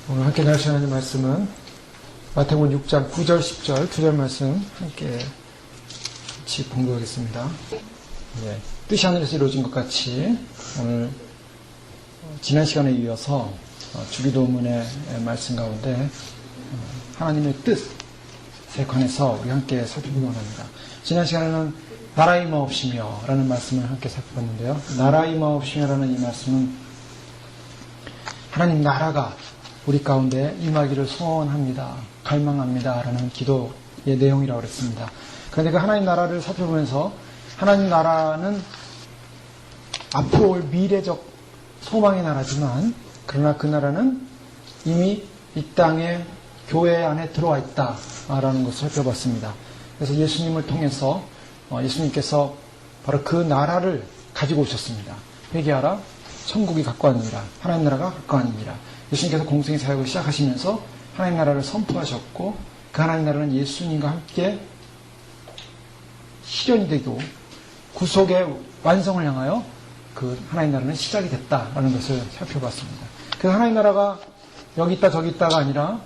오늘 함께 나누실 하나님 말씀은 마태복음 6장 9절, 10절, 2절 말씀 함께 같이 봉독하겠습니다. 뜻이 하늘에서 이루어진 것 같이 오늘 지난 시간에 이어서 주기도문의 말씀 가운데 하나님의 뜻에 관해서 우리 함께 살펴보기 원합니다. 지난 시간에는 나라 임하옵시며 라는 말씀을 함께 살펴봤는데요. 나라 임하옵시며 라는 이 말씀은 하나님 나라가 우리 가운데 임하기를 소원합니다. 갈망합니다. 라는 기도의 내용이라고 그랬습니다. 그런데 그 하나님 나라를 살펴보면서 하나님 나라는 앞으로 올 미래적 소망의 나라지만 그러나 그 나라는 이미 이 땅에 교회 안에 들어와 있다라는 것을 살펴봤습니다. 그래서 예수님을 통해서 예수님께서 바로 그 나라를 가지고 오셨습니다. 회개하라 천국이 가까웠느니라. 하나님 나라가 가까웠느니라. 예수님께서 공생의 사역을 시작하시면서 하나님 나라를 선포하셨고 그 하나님 나라는 예수님과 함께 실현이 되고 구속의 완성을 향하여 그 하나님 나라는 시작이 됐다라는 것을 살펴봤습니다. 그래서 하나님 나라가 여기 있다 저기 있다가 아니라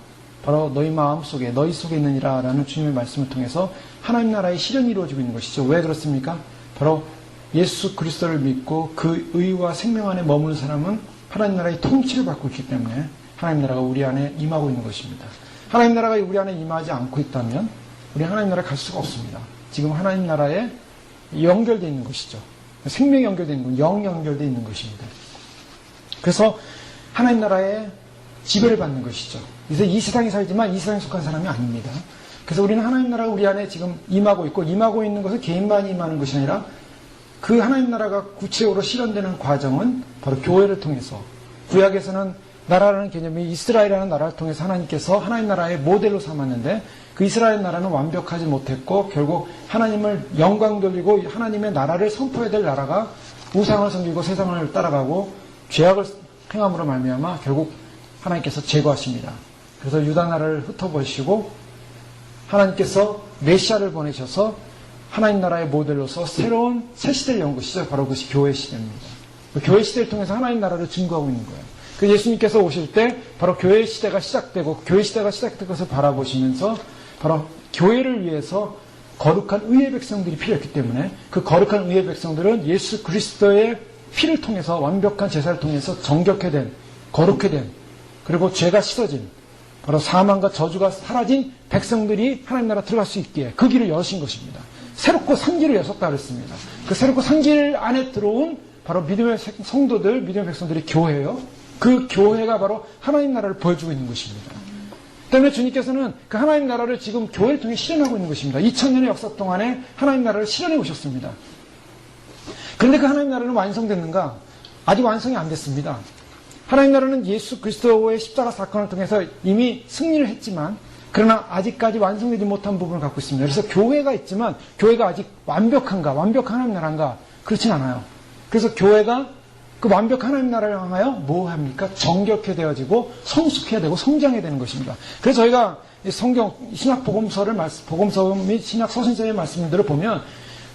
바로 너희 마음 속에 너희 속에 있느니라 라는 주님의 말씀을 통해서 하나님 나라의 실현이 이루어지고 있는 것이죠. 왜 그렇습니까? 바로 예수 그리스도를 믿고 그 의와 생명 안에 머무는 사람은 하나님 나라의 통치를 받고 있기 때문에 하나님 나라가 우리 안에 임하고 있는 것입니다. 하나님 나라가 우리 안에 임하지 않고 있다면 우리 하나님 나라에 갈 수가 없습니다. 지금 하나님 나라에 연결되어 있는 것이죠. 생명이 연결되어 있는 건 영 연결되어 있는 것입니다. 그래서 하나님 나라의 지배를 받는 것이죠. 그래서 이 세상에 살지만 이 세상에 속한 사람이 아닙니다. 그래서 우리는 하나님 나라가 우리 안에 지금 임하고 있고 임하고 있는 것은 개인만이 임하는 것이 아니라 그 하나님 나라가 구체적으로 실현되는 과정은 바로 교회를 통해서 구약에서는 나라라는 개념이 이스라엘이라는 나라를 통해서 하나님께서 하나님 나라의 모델로 삼았는데 그 이스라엘 나라는 완벽하지 못했고 결국 하나님을 영광 돌리고 하나님의 나라를 선포해야 될 나라가 우상을 섬기고 세상을 따라가고 죄악을 행함으로 말미암아 결국 하나님께서 제거하십니다. 그래서 유다 나라를 흩어버리시고 하나님께서 메시아를 보내셔서 하나님 나라의 모델로서 새로운 새 시대를 연 것이죠. 바로 그것이 교회 시대입니다. 교회 시대를 통해서 하나님 나라를 증거하고 있는 거예요. 그 예수님께서 오실 때 바로 교회 시대가 시작되고 교회 시대가 시작된 것을 바라보시면서 바로 교회를 위해서 거룩한 의의 백성들이 필요했기 때문에 그 거룩한 의의 백성들은 예수 그리스도의 피를 통해서 완벽한 제사를 통해서 정결케 된 거룩케 된 그리고 죄가 씻어진 바로 사망과 저주가 사라진 백성들이 하나님 나라 들어갈 수 있기에 그 길을 여신 것입니다. 새롭고 산 길을 여셨다 그랬습니다. 그 새롭고 산 길 안에 들어온 바로 믿음의 성도들, 믿음의 백성들이 교회예요. 그 교회가 바로 하나님 나라를 보여주고 있는 것입니다. 때문에 주님께서는 그 하나님 나라를 지금 교회를 통해 실현하고 있는 것입니다. 2000년의 역사 동안에 하나님 나라를 실현해 오셨습니다. 그런데 그 하나님 나라는 완성됐는가? 아직 완성이 안 됐습니다. 하나님 나라는 예수 그리스도의 십자가 사건을 통해서 이미 승리를 했지만 그러나 아직까지 완성되지 못한 부분을 갖고 있습니다. 그래서 교회가 있지만 교회가 아직 완벽한가? 완벽한 하나님 나라인가? 그렇진 않아요. 그래서 교회가 그 완벽한 하나님 나라를 향하여 뭐 합니까? 정결케 되어지고 성숙해야 되고 성장해야 되는 것입니다. 그래서 저희가 성경 신약 복음서 및 신약 서신서의 말씀들을 보면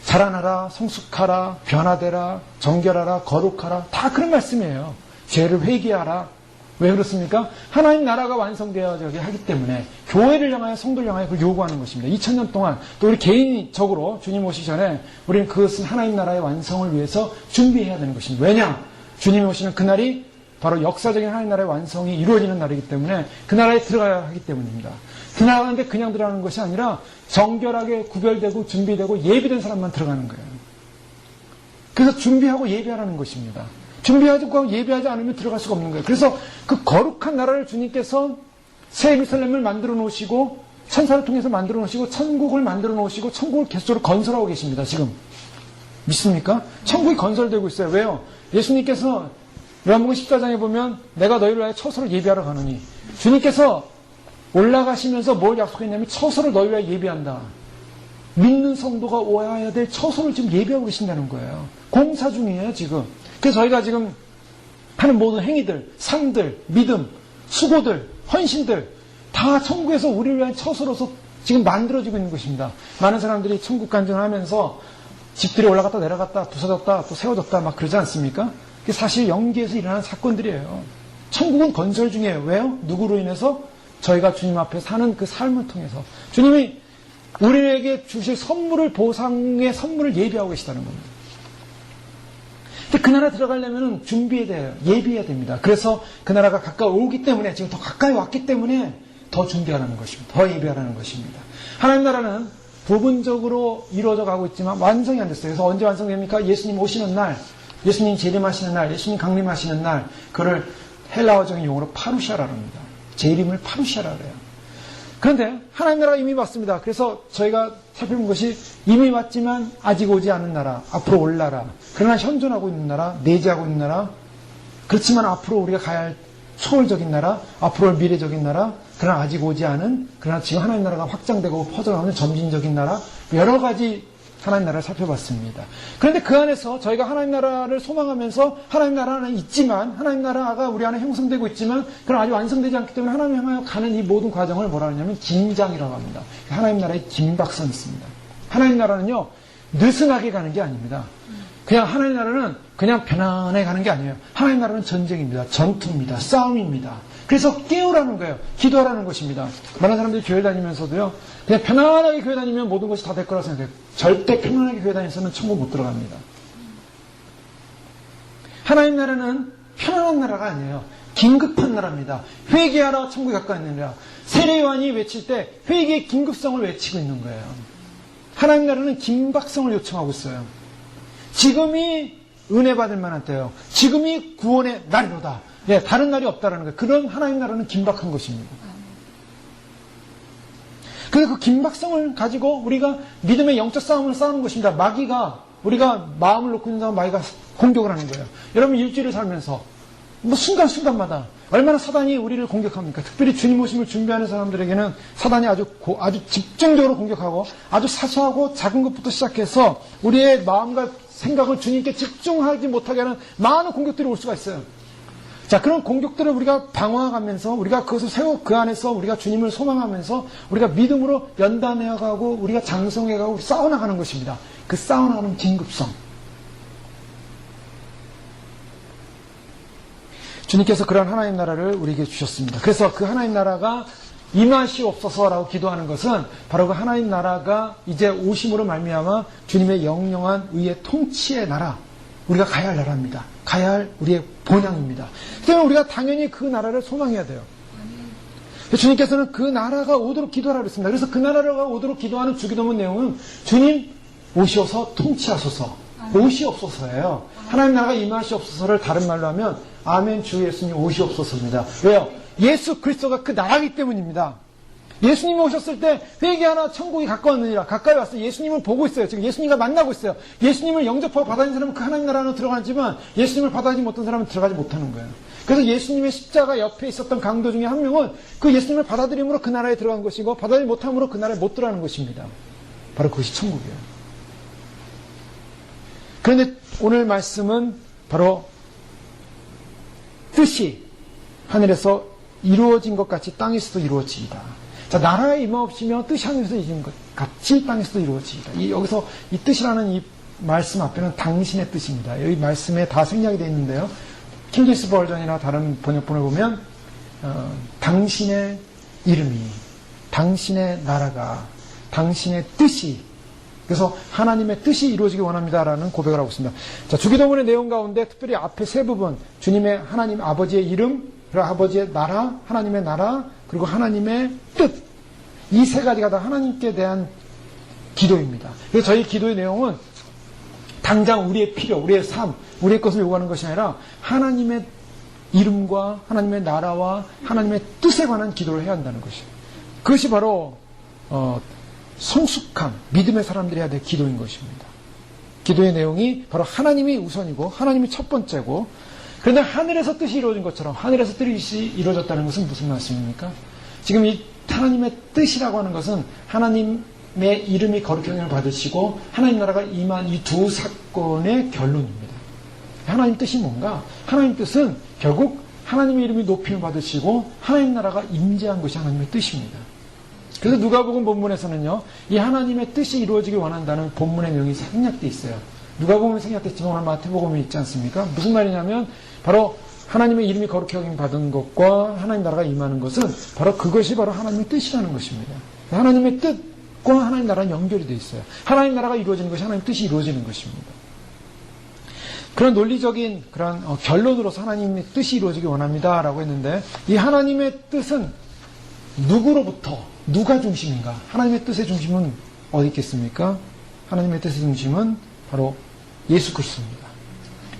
자라나라, 성숙하라, 변화되라, 정결하라, 거룩하라 다 그런 말씀이에요. 죄를 회개하라. 왜 그렇습니까? 하나님 나라가 완성되어지게 하기 때문에 교회를 향하여 성도를 향하여 그걸 요구하는 것입니다. 2000년 동안 또 우리 개인적으로 주님 오시기 전에 우리는 그것은 하나님 나라의 완성을 위해서 준비해야 되는 것입니다. 왜냐? 주님이 오시는 그날이 바로 역사적인 하나님 나라의 완성이 이루어지는 날이기 때문에 그 나라에 들어가야 하기 때문입니다. 들어가는데 그냥 들어가는 것이 아니라 정결하게 구별되고 준비되고 예비된 사람만 들어가는 거예요. 그래서 준비하고 예비하라는 것입니다. 준비하고 예비하지 않으면 들어갈 수가 없는 거예요. 그래서 그 거룩한 나라를 주님께서 새 예루살렘을 만들어 놓으시고 천사를 통해서 만들어 놓으시고 천국을 만들어 놓으시고 천국을 계속적으로 건설하고 계십니다. 지금 믿습니까? 천국이 건설되고 있어요. 왜요? 예수님께서 요한복음 14장에 보면 내가 너희를 위하여 처소를 예비하러 가노니 주님께서 올라가시면서 뭘 약속했냐면 처소를 너희를 위하여 예비한다. 믿는 성도가 와야 될 처소를 지금 예비하고 계신다는 거예요. 공사 중이에요 지금. 그래서 저희가 지금 하는 모든 행위들, 삶들, 믿음, 수고들, 헌신들 다 천국에서 우리를 위한 처소로서 지금 만들어지고 있는 것입니다. 많은 사람들이 천국 간증을 하면서 집들이 올라갔다 내려갔다 부서졌다 또 세워졌다 막 그러지 않습니까? 그게 사실 영계에서 일어나는 사건들이에요. 천국은 건설 중이에요. 왜요? 누구로 인해서? 저희가 주님 앞에 사는 그 삶을 통해서. 주님이 우리에게 주실 선물을, 보상의 선물을 예비하고 계시다는 겁니다. 근데 그 나라 들어가려면 준비해야 돼요. 예비해야 됩니다. 그래서 그 나라가 가까이 오기 때문에, 지금 더 가까이 왔기 때문에 더 준비하라는 것입니다. 더 예비하라는 것입니다. 하나님 나라는 부분적으로 이루어져 가고 있지만 완성이 안 됐어요. 그래서 언제 완성됩니까? 예수님 오시는 날, 예수님 재림하시는 날, 예수님 강림하시는 날, 그를 헬라어적인 용어로 파루시아라고 합니다. 재림을 파루시아라 그래요. 그런데 하나님 나라가 이미 왔습니다. 그래서 저희가 살펴본 것이 이미 왔지만 아직 오지 않은 나라, 앞으로 올 나라, 그러나 현존하고 있는 나라, 내재하고 있는 나라, 그렇지만 앞으로 우리가 가야 할 초월적인 나라, 앞으로 올 미래적인 나라, 그러나 아직 오지 않은, 그러나 지금 하나님 나라가 확장되고 퍼져나가는 점진적인 나라, 여러 가지 하나님 나라를 살펴봤습니다. 그런데 그 안에서 저희가 하나님 나라를 소망하면서 하나님 나라는 있지만, 하나님 나라가 우리 안에 형성되고 있지만, 그럼 아직 완성되지 않기 때문에 하나님 향하여 가는 이 모든 과정을 뭐라 하냐면 긴장이라고 합니다. 하나님 나라에 긴박성이 있습니다. 하나님 나라는요, 느슨하게 가는 게 아닙니다. 그냥 하나님 나라는 그냥 편안하게 가는 게 아니에요. 하나님 나라는 전쟁입니다. 전투입니다. 싸움입니다. 그래서 깨우라는 거예요. 기도하라는 것입니다. 많은 사람들이 교회 다니면서도요, 그냥 편안하게 교회 다니면 모든 것이 다 될 거라고 생각해요. 절대 편안하게 교회 다니면서는 천국 못 들어갑니다. 하나님 나라는 편안한 나라가 아니에요. 긴급한 나라입니다. 회개하라, 천국에 가까이 있는 나라. 세례 요한이 외칠 때 회개의 긴급성을 외치고 있는 거예요. 하나님 나라는 긴박성을 요청하고 있어요. 지금이 은혜 받을 만한 때예요. 지금이 구원의 날이로다. 예, 다른 날이 없다라는 거예요. 그런 하나님 나라는 긴박한 것입니다. 그래서 그 긴박성을 가지고 우리가 믿음의 영적 싸움을 싸우는 것입니다. 마귀가, 우리가 마음을 놓고 있는 사람 마귀가 공격을 하는 거예요. 여러분 일주일을 살면서 뭐 순간순간마다 얼마나 사단이 우리를 공격합니까? 특별히 주님 오심을 준비하는 사람들에게는 사단이 아주 집중적으로 공격하고 아주 사소하고 작은 것부터 시작해서 우리의 마음과 생각을 주님께 집중하지 못하게 하는 많은 공격들이 올 수가 있어요. 자, 그런 공격들을 우리가 방어하면서 우리가 그것을 세워 그 안에서 우리가 주님을 소망하면서 우리가 믿음으로 연단해가고 우리가 장성해가고 싸워나가는 것입니다. 그 싸워나가는 긴급성. 주님께서 그런 하나님 나라를 우리에게 주셨습니다. 그래서 그 하나님 나라가 임하시옵소서라고 기도하는 것은 바로 그 하나님 나라가 이제 오심으로 말미암아 주님의 영영한 의의 통치의 나라, 우리가 가야 할 나라입니다. 가야 할 우리의 본향입니다. 그래서 우리가 당연히 그 나라를 소망해야 돼요. 주님께서는 그 나라가 오도록 기도하라고 했습니다. 그래서 그 나라가 오도록 기도하는 주기도문 내용은 주님 오시어서 통치하소서, 오시옵소서예요. 하나님 나라가 임하시옵소서를 다른 말로 하면 아멘 주 예수님 오시옵소서입니다. 왜요? 예수 그리스도가 그 나라이기 때문입니다. 예수님이 오셨을 때 회개하나 천국이 가까웠느니라. 가까이 왔어요. 예수님을 보고 있어요. 지금 예수님과 만나고 있어요. 예수님을 영접하고 받아들인 사람은 그 하나님 나라로 들어가지만 예수님을 받아들이지 못한 사람은 들어가지 못하는 거예요. 그래서 예수님의 십자가 옆에 있었던 강도 중에 한 명은 그 예수님을 받아들임으로 그 나라에 들어간 것이고 받아들이지 못함으로 그 나라에 못 들어가는 것입니다. 바로 그것이 천국이에요. 그런데 오늘 말씀은 바로 뜻이 하늘에서 이루어진 것 같이 땅에서도 이루어지이다. 자, 나라에 임하옵시며 뜻이 하늘에서 이루어진 것 같이 땅에서도 이루어지이다. 여기서 이 뜻이라는 이 말씀 앞에는 당신의 뜻입니다. 여기 말씀에 다 생략이 되어 있는데요. 킹제임스 버전이나 다른 번역본을 보면 당신의 이름이, 당신의 나라가, 당신의 뜻이, 그래서 하나님의 뜻이 이루어지기 원합니다라는 고백을 하고 있습니다. 자, 주기도문의 내용 가운데 특별히 앞에 세 부분, 주님의 하나님 아버지의 이름, 그리고 아버지의 나라, 하나님의 나라, 그리고 하나님의 뜻, 이 세 가지가 다 하나님께 대한 기도입니다. 그래서 저희 기도의 내용은 당장 우리의 필요, 우리의 삶, 우리의 것을 요구하는 것이 아니라 하나님의 이름과 하나님의 나라와 하나님의 뜻에 관한 기도를 해야 한다는 것이에요. 그것이 바로 성숙한 믿음의 사람들이 해야 될 기도인 것입니다. 기도의 내용이 바로 하나님이 우선이고 하나님이 첫 번째고, 그런데 하늘에서 뜻이 이루어진 것처럼 하늘에서 뜻이 이루어졌다는 것은 무슨 말씀입니까? 지금 이 하나님의 뜻이라고 하는 것은 하나님의 이름이 거룩형을 받으시고 하나님 나라가 임한 이 두 사건의 결론입니다. 하나님 뜻이 뭔가? 하나님 뜻은 결국 하나님의 이름이 높임을 받으시고 하나님 나라가 임재한 것이 하나님의 뜻입니다. 그래서 누가복음 본문에서는요, 이 하나님의 뜻이 이루어지길 원한다는 본문의 내용이 생략되어 있어요. 누가복음이 생략됐지만 오늘 마태복음이 있지 않습니까? 무슨 말이냐면 바로 하나님의 이름이 거룩히 여김 받은 것과 하나님 나라가 임하는 것은 바로 그것이 바로 하나님의 뜻이라는 것입니다. 하나님의 뜻과 하나님 나라는 연결이 되어 있어요. 하나님 나라가 이루어지는 것이 하나님 뜻이 이루어지는 것입니다. 그런 논리적인 그런 결론으로서 하나님의 뜻이 이루어지기 원합니다라고 했는데, 이 하나님의 뜻은 누구로부터 누가 중심인가? 하나님의 뜻의 중심은 어디 있겠습니까? 하나님의 뜻의 중심은 바로 예수 그리스도입니다.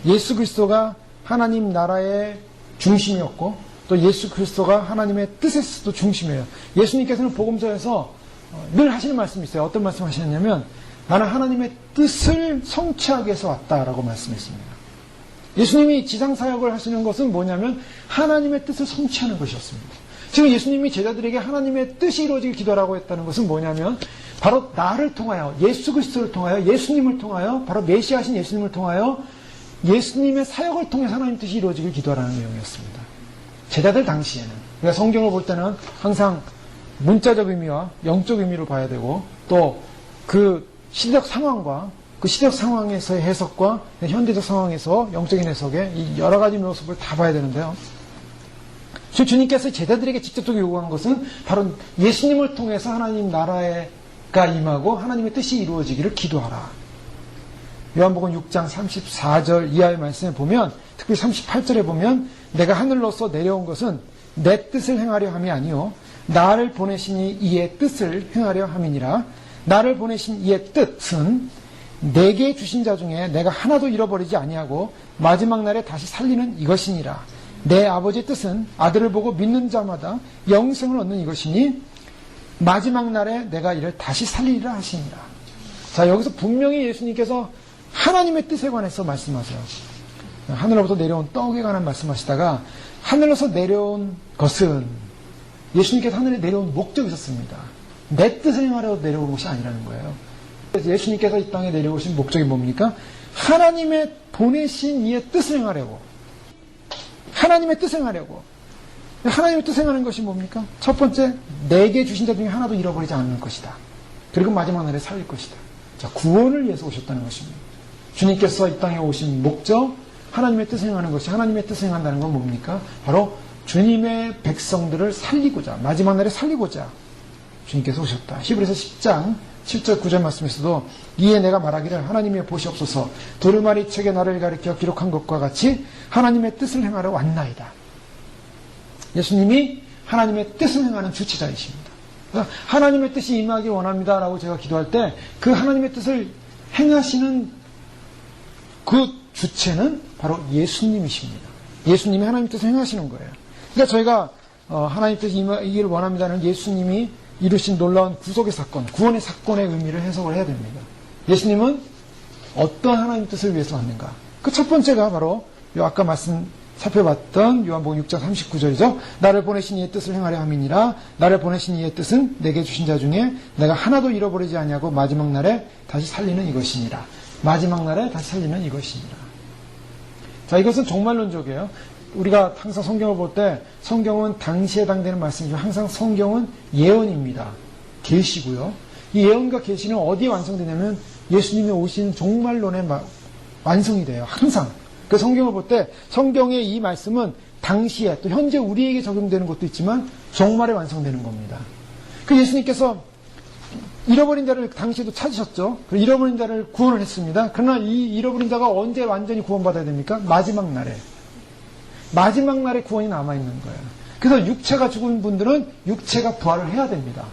예수 그리스도가 하나님 나라의 중심이었고, 또 예수 그리스도가 하나님의 뜻에서도 중심이에요. 예수님께서는 복음서에서 늘 하시는 말씀이 있어요. 어떤 말씀 하시느냐면, 나는 하나님의 뜻을 성취하기 위해서 왔다라고 말씀했습니다. 예수님이 지상사역을 하시는 것은 뭐냐면 하나님의 뜻을 성취하는 것이었습니다. 지금 예수님이 제자들에게 하나님의 뜻이 이루어지길 기도하라고 했다는 것은 뭐냐면, 바로 나를 통하여, 예수 그리스도를 통하여, 예수님을 통하여, 바로 메시아신 예수님을 통하여 예수님의 사역을 통해 하나님 뜻이 이루어지길 기도하라는 내용이었습니다. 제자들 당시에는, 우리가 성경을 볼 때는 항상 문자적 의미와 영적 의미로 봐야 되고, 또 그 시대적 상황과 그 시대적 상황에서의 해석과 현대적 상황에서 영적인 해석의 이 여러 가지 모습을 다 봐야 되는데요. 주님께서 제자들에게 직접적으로 요구한 것은 바로 예수님을 통해서 하나님 나라가 임하고 하나님의 뜻이 이루어지기를 기도하라. 요한복음 6장 34절 이하의 말씀에 보면, 특히 38절에 보면, 내가 하늘로서 내려온 것은 내 뜻을 행하려 함이 아니요 나를 보내신 이의 뜻을 행하려 함이니라. 나를 보내신 이의 뜻은 내게 주신 자 중에 내가 하나도 잃어버리지 아니하고 마지막 날에 다시 살리는 이것이니라. 내 아버지의 뜻은 아들을 보고 믿는 자마다 영생을 얻는 이것이니 마지막 날에 내가 이를 다시 살리리라 하시니라. 자, 여기서 분명히 예수님께서 하나님의 뜻에 관해서 말씀하세요. 하늘로부터 내려온 떡에 관한 말씀하시다가, 하늘로서 내려온 것은 예수님께서 하늘에 내려온 목적이 있었습니다. 내 뜻을 행하려고 내려온 것이 아니라는 거예요. 그래서 예수님께서 이 땅에 내려오신 목적이 뭡니까? 하나님의 보내신 이의 뜻을 행하려고. 하나님의 뜻을 행하려고. 하나님의 뜻을 행하는 것이 뭡니까? 첫 번째, 내게 주신 자 중에 하나도 잃어버리지 않는 것이다. 그리고 마지막 날에 살릴 것이다. 자, 구원을 위해서 오셨다는 것입니다. 주님께서 이 땅에 오신 목적, 하나님의 뜻을 행하는 것이, 하나님의 뜻을 행한다는 건 뭡니까? 바로 주님의 백성들을 살리고자, 마지막 날에 살리고자 주님께서 오셨다. 히브리서 10장 7절 9절 말씀에서도, 이에 내가 말하기를 하나님의 보시옵소서, 두루마리 책에 나를 가리켜 기록한 것과 같이 하나님의 뜻을 행하러 왔나이다. 예수님이 하나님의 뜻을 행하는 주체자이십니다. 그러니까 하나님의 뜻이 임하기 원합니다라고 제가 기도할 때, 그 하나님의 뜻을 행하시는 그 주체는 바로 예수님이십니다. 예수님이 하나님의 뜻을 행하시는 거예요. 그러니까 저희가 하나님의 뜻이 임하기를 원합니다는 예수님이 이루신 놀라운 구속의 사건, 구원의 사건의 의미를 해석을 해야 됩니다. 예수님은 어떤 하나님의 뜻을 위해서 왔는가? 그 첫 번째가 바로 아까 살펴봤던 요한복음 6장 39절이죠. 나를 보내신 이의 뜻을 행하려 함이니라. 나를 보내신 이의 뜻은 내게 주신 자 중에 내가 하나도 잃어버리지 아니하고 마지막 날에 다시 살리는 이것이니라. 마지막 날에 다시 살리는 이것이니라. 자, 이것은 종말론적이에요. 우리가 항상 성경을 볼 때 성경은 당시에 해당되는 말씀이지만 항상 성경은 예언입니다. 계시고요. 이 예언과 계시는 어디에 완성되냐면 예수님이 오신 종말론의 완성이 돼요. 항상. 그 성경을 볼 때 성경의 이 말씀은 당시에 또 현재 우리에게 적용되는 것도 있지만 종말에 완성되는 겁니다. 그 예수님께서 잃어버린 자를 당시에도 찾으셨죠. 잃어버린 자를 구원을 했습니다. 그러나 이 잃어버린 자가 언제 완전히 구원받아야 됩니까? 마지막 날에. 마지막 날에 구원이 남아있는 거예요. 그래서 육체가 죽은 분들은 육체가 부활을 해야 됩니다.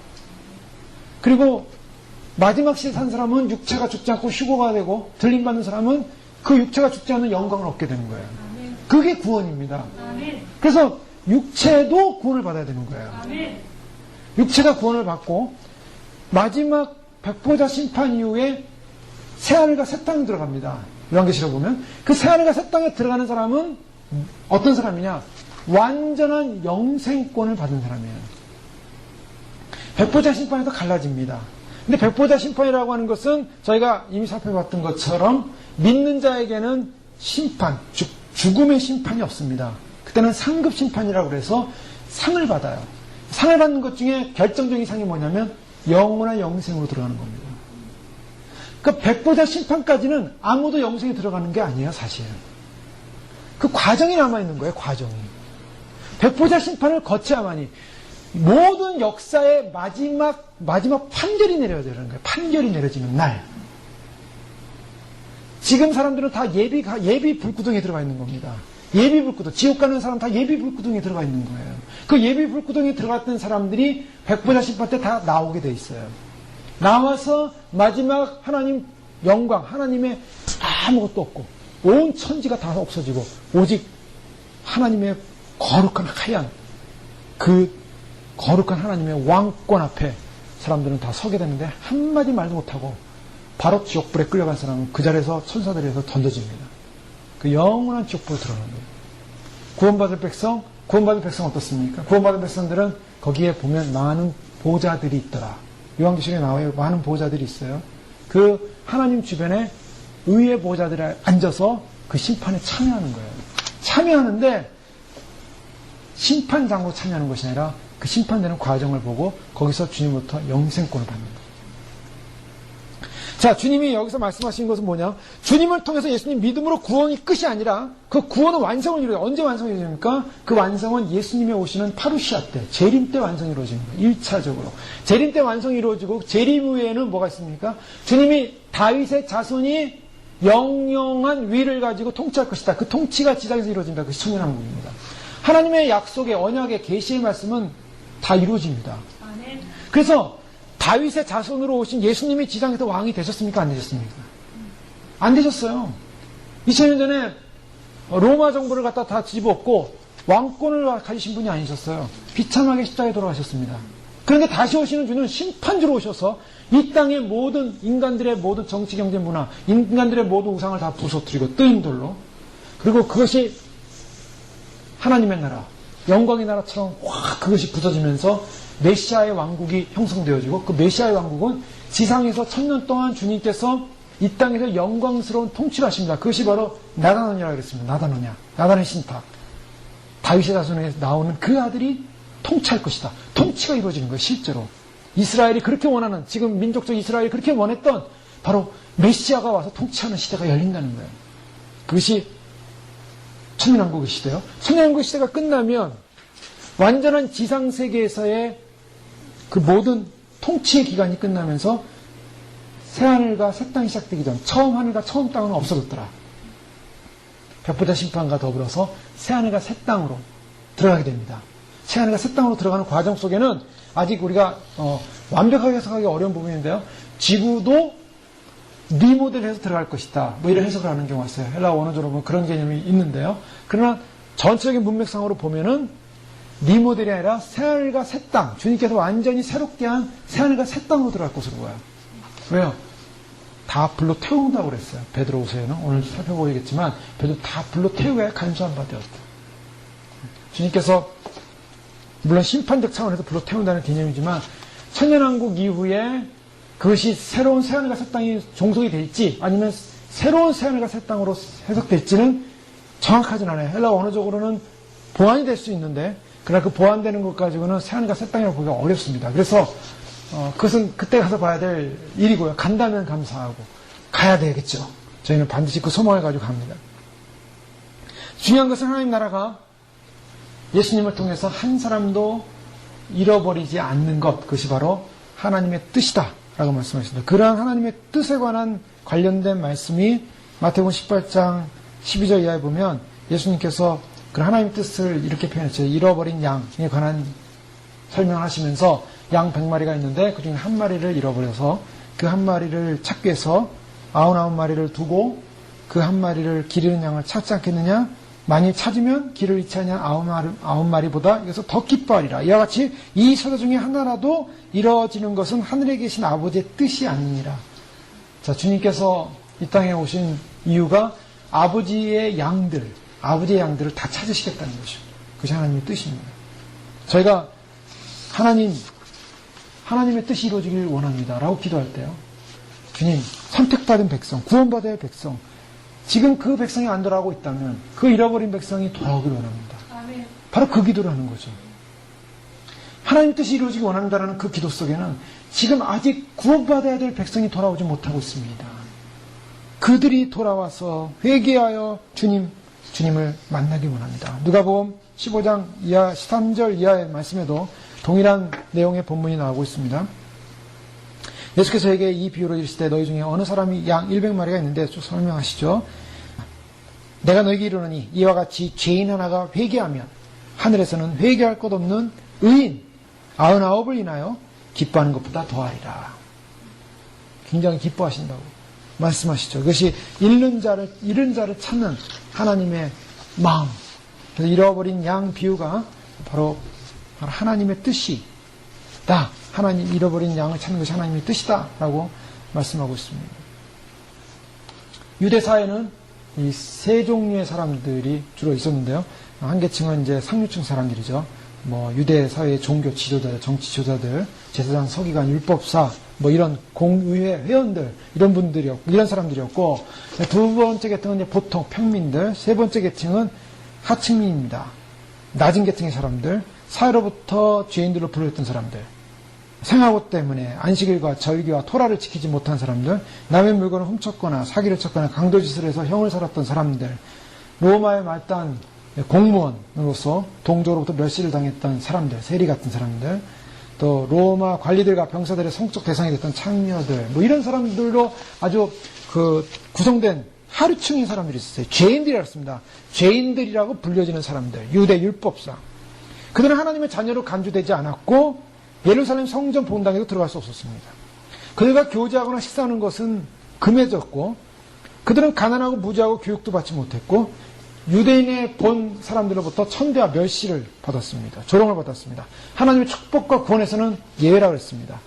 그리고 마지막 시에 산 사람은 육체가 죽지 않고 휴거가 되고, 들림받는 사람은 그 육체가 죽지 않는 영광을 얻게 되는 거예요. 그게 구원입니다. 그래서 육체도 구원을 받아야 되는 거예요. 육체가 구원을 받고 마지막 백보자 심판 이후에 새하늘과 새 땅에 들어갑니다. 요한계시록 보면 그 새하늘과 새 땅에 들어가는 사람은 어떤 사람이냐? 완전한 영생권을 받은 사람이에요. 백보자 심판에서 갈라집니다. 근데 백보자 심판이라고 하는 것은 저희가 이미 살펴봤던 것처럼 믿는 자에게는 심판, 죽음의 심판이 없습니다. 그때는 상급 심판이라고 해서 상을 받아요. 상을 받는 것 중에 결정적인 상이 뭐냐면 영원한 영생으로 들어가는 겁니다. 그러니까 백보자 심판까지는 아무도 영생에 들어가는 게 아니에요, 사실. 그 과정이 남아있는 거예요, 과정이. 백보자 심판을 거쳐야만이 모든 역사의 마지막 판결이 내려야 되는 거예요. 판결이 내려지는 날. 지금 사람들은 다 예비 불구덩이에 들어가 있는 겁니다. 예비 불구덩이. 지옥 가는 사람 다 예비 불구덩이에 들어가 있는 거예요. 그 예비 불구덩이에 들어갔던 사람들이 백보자 심판 때 다 나오게 돼 있어요. 나와서 마지막 하나님 영광, 하나님의 아무것도 없고 온 천지가 다 없어지고 오직 하나님의 거룩한 하얀 그 거룩한 하나님의 왕권 앞에 사람들은 다 서게 되는데 한마디 말도 못하고 바로 지옥불에 끌려간 사람은 그 자리에서 천사들에서 던져집니다. 그 영원한 지옥불로 들어가는 거예요. 구원받은 백성 어떻습니까? 구원받은 백성들은 거기에 보면 많은 보좌들이 있더라. 요한계시록에 나와요. 많은 보좌들이 있어요. 그 하나님 주변에 의의 보좌들이 앉아서 그 심판에 참여하는 거예요. 참여하는데 심판장으로 참여하는 것이 아니라 그 심판되는 과정을 보고 거기서 주님부터 영생권을 받는다. 자, 주님이 여기서 말씀하신 것은 뭐냐? 주님을 통해서 예수님 믿음으로 구원이 끝이 아니라 그 구원은 완성을 이루어요. 언제 완성이 이루어집니까? 그 완성은 예수님이 오시는 파루시아 때, 재림 때 완성이 이루어집니다. 1차적으로. 재림 때 완성이 이루어지고 재림 후에는 뭐가 있습니까? 주님이 다윗의 자손이 영영한 위를 가지고 통치할 것이다. 그 통치가 지상에서 이루어진다. 그것이 천년왕국입니다. 하나님의 약속의 언약의 계시의 말씀은 다 이루어집니다. 그래서 다윗의 자손으로 오신 예수님이 지상에서 왕이 되셨습니까? 안 되셨습니까? 안 되셨어요. 2000년 전에 로마 정부를 갖다 다 뒤집었고 왕권을 가지신 분이 아니셨어요. 비참하게 십자가에 돌아가셨습니다. 그런데 다시 오시는 주는 심판주로 오셔서 이 땅의 모든 인간들의 모든 정치, 경제, 문화, 인간들의 모든 우상을 다 부서뜨리고 뜨인 돌로, 그리고 그것이 하나님의 나라, 영광의 나라처럼 확 그것이 부서지면서 메시아의 왕국이 형성되어지고, 그 메시아의 왕국은 지상에서 1000년 동안 주님께서 이 땅에서 영광스러운 통치를 하십니다. 그것이 바로 나다노냐라고 그랬습니다. 나단의 신탁. 다윗의 자손에 나오는 그 아들이 통치할 것이다. 통치가 이루어지는 거예요, 실제로. 이스라엘이 그렇게 원하는, 지금 민족적 이스라엘이 그렇게 원했던 바로 메시아가 와서 통치하는 시대가 열린다는 거예요. 그것이 천년왕국의 시대요. 천년왕국의 시대가 끝나면 완전한 지상세계에서의 그 모든 통치의 기간이 끝나면서 새하늘과 새 땅이 시작되기 전 처음 하늘과 처음 땅은 없어졌더라. 백보자 심판과 더불어서 새하늘과 새 땅으로 들어가게 됩니다. 새하늘과 새 땅으로 들어가는 과정 속에는 아직 우리가 완벽하게 해석하기 어려운 부분인데요. 지구도 리모델해서 들어갈 것이다. 뭐 이런 해석을 하는 경우가 있어요. 헬라 원어적으로 보면 그런 개념이 있는데요. 그러나 전체적인 문맥상으로 보면은 리모델이 아니라 새하늘과 새 땅, 주님께서 완전히 새롭게 한 새하늘과 새 땅으로 들어갈 것으로 보여요. 왜요? 다 불로 태운다고 그랬어요. 베드로후서에는 오늘 살펴보겠지만 베드로 다 불로 태우게 간수한 바 되었다. 주님께서 물론 심판적 차원에서 불로 태운다는 개념이지만 천년왕국 이후에 그것이 새로운 새하늘과 새 땅이 종속이 될지 아니면 새로운 새하늘과 새 땅으로 해석될지는 정확하진 않아요. 헬라 언어적으로는 보완이 될 수 있는데 그러나 그 보완되는 것 가지고는 새하늘과 새 땅이라고 보기가 어렵습니다. 그래서 그것은 그때 가서 봐야 될 일이고요. 간다면 감사하고 가야 되겠죠. 저희는 반드시 그 소망을 가지고 갑니다. 중요한 것은 하나님 나라가 예수님을 통해서 한 사람도 잃어버리지 않는 것, 그것이 바로 하나님의 뜻이다 라고 말씀하셨습니다. 그러한 하나님의 뜻에 관련된 말씀이 마태복음 18장 12절 이하에 보면 예수님께서 그 하나님의 뜻을 이렇게 표현했죠. 잃어버린 양에 관한 설명을 하시면서 양 100마리가 있는데 그 중에 한 마리를 잃어버려서 그 한 마리를 찾기 위해서 99마리를 두고 그 한 마리를 기르는 양을 찾지 않겠느냐? 만일 찾으면 길을 잃지 않냐 9마리보다 이것을 더 기뻐하리라. 이와 같이 이 서자 중에 하나라도 이루어지는 것은 하늘에 계신 아버지의 뜻이 아니니라. 자, 주님께서 이 땅에 오신 이유가 아버지의 양들을 다 찾으시겠다는 것이죠. 그것이 하나님의 뜻입니다. 저희가 하나님의 뜻이 이루어지길 원합니다. 라고 기도할 때요. 주님, 선택받은 백성, 구원받아야 할 백성, 지금 그 백성이 안 돌아오고 있다면 그 잃어버린 백성이 돌아오길 원합니다. 바로 그 기도를 하는 거죠. 하나님 뜻이 이루어지기 원한다는 그 기도 속에는 지금 아직 구원받아야 될 백성이 돌아오지 못하고 있습니다. 그들이 돌아와서 회개하여 주님 주님을 만나기 원합니다. 누가복음 15장 이하 13절 이하의 말씀에도 동일한 내용의 본문이 나오고 있습니다. 예수께서 에게 이 비유로 이르시되 너희 중에 어느 사람이 양 100마리가 있는데 쭉 설명하시죠. 내가 너희에게 이르노니 이와 같이 죄인 하나가 회개하면 하늘에서는 회개할 것 없는 의인 99을 인하여 기뻐하는 것보다 더하리라. 굉장히 기뻐하신다고 말씀하시죠. 그것이 잃은 자를 찾는 하나님의 마음. 그래서 잃어버린 양 비유가 바로 하나님의 뜻이다. 하나님 잃어버린 양을 찾는 것이 하나님의 뜻이다. 라고 말씀하고 있습니다. 유대 사회는 이 세 종류의 사람들이 주로 있었는데요. 한 계층은 이제 상류층 사람들이죠. 유대 사회의 종교 지도자들, 정치 지도자들, 제사장, 서기관, 율법사, 이런 공의회 회원들, 이런 사람들이었고, 두 번째 계층은 이제 보통 평민들, 세 번째 계층은 하층민입니다. 낮은 계층의 사람들, 사회로부터 죄인들로 불렸던 사람들, 생하고 때문에 안식일과 절기와 토라를 지키지 못한 사람들, 남의 물건을 훔쳤거나 사기를 쳤거나 강도짓을 해서 형을 살았던 사람들, 로마의 말단 공무원으로서 동족으로부터 멸시를 당했던 사람들, 세리 같은 사람들, 또 로마 관리들과 병사들의 성적 대상이 됐던 창녀들, 이런 사람들로 아주 구성된 하류층인 사람들이 있었어요. 죄인들이라고 했습니다. 죄인들이라고 불려지는 사람들, 유대 율법사. 그들은 하나님의 자녀로 간주되지 않았고 예루살렘 성전 본당에도 들어갈 수 없었습니다. 그들과 교제하거나 식사하는 것은 금해졌고 그들은 가난하고 무지하고 교육도 받지 못했고 유대인의 본 사람들로부터 천대와 멸시를 받았습니다. 조롱을 받았습니다. 하나님의 축복과 구원에서는 예외라고 했습니다.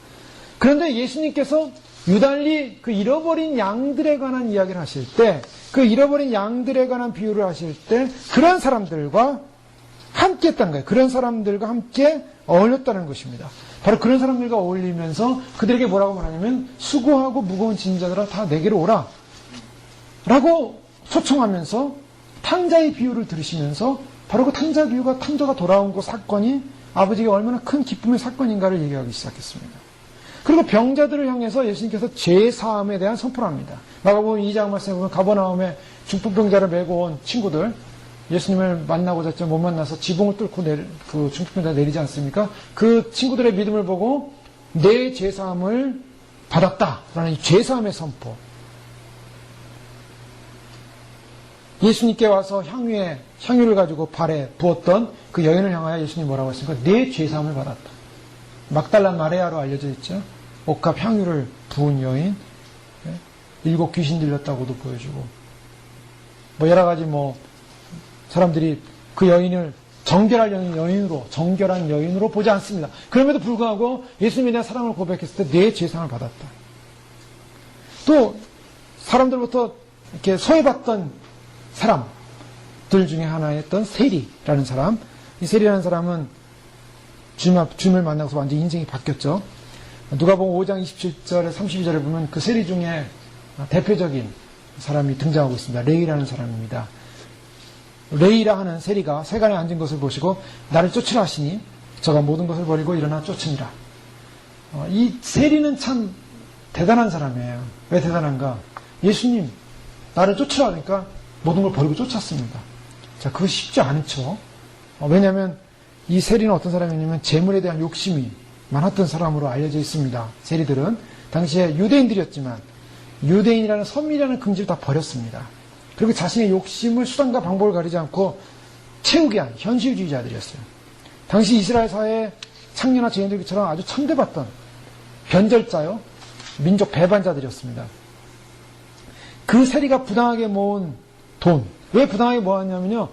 그런데 예수님께서 유달리 그 잃어버린 양들에 관한 이야기를 하실 때, 그 잃어버린 양들에 관한 비유를 하실 때 그런 사람들과 함께 했다는 거예요. 그런 사람들과 함께 어울렸다는 것입니다. 바로 그런 사람들과 어울리면서 그들에게 뭐라고 말하냐면 수고하고 무거운 짐자들아 다 내게로 오라 라고 초청하면서 탕자의 비유를 들으시면서 바로 그 탕자 비유가 탕자가 돌아온 그 사건이 아버지에게 얼마나 큰 기쁨의 사건인가를 얘기하기 시작했습니다. 그리고 병자들을 향해서 예수님께서 죄사함에 대한 선포를 합니다. 마가복음 2장 말씀에 보면 가버나움에 중풍병자를 메고 온 친구들 예수님을 만나고자 했지만 못 만나서 지붕을 뚫고 그 중풍병자가 내리지 않습니까? 그 친구들의 믿음을 보고 내 죄사함을 받았다라는 이 죄사함의 선포. 예수님께 와서 향유를 가지고 발에 부었던 그 여인을 향하여 예수님이 뭐라고 했습니까? 내 죄사함을 받았다. 막달라 마리아로 알려져 있죠. 옥합 향유를 부은 여인, 7 귀신 들렸다고도 보여주고, 여러 가지 사람들이 그 여인을 정결한 여인으로 보지 않습니다. 그럼에도 불구하고 예수님에 대한 사랑을 고백했을 때 내 죄상을 받았다. 또 사람들부터 이렇게 소외받던 사람들 중에 하나였던 세리라는 사람. 이 세리라는 사람은 주님을 만나고서 완전히 인생이 바뀌었죠. 누가복음 5장 27절에 32절에 보면 그 세리 중에 대표적인 사람이 등장하고 있습니다. 레이라는 사람입니다. 레이라 하는 세리가 세간에 앉은 것을 보시고 나를 쫓으라 하시니 저가 모든 것을 버리고 일어나 쫓으니라. 이 세리는 참 대단한 사람이에요. 왜 대단한가? 예수님 나를 쫓으라 하니까 모든 걸 버리고 쫓았습니다. 자, 그거 쉽지 않죠. 왜냐하면 이 세리는 어떤 사람이냐면 재물에 대한 욕심이 많았던 사람으로 알려져 있습니다. 세리들은 당시에 유대인들이었지만 유대인이라는 선미라는 긍지를 다 버렸습니다. 그리고 자신의 욕심을 수단과 방법을 가리지 않고 채우게 한 현실주의자들이었어요. 당시 이스라엘 사회의 창녀나 죄인들처럼 아주 천대받던 변절자요, 민족 배반자들이었습니다. 그 세리가 부당하게 모은 돈, 왜 부당하게 모았냐면요,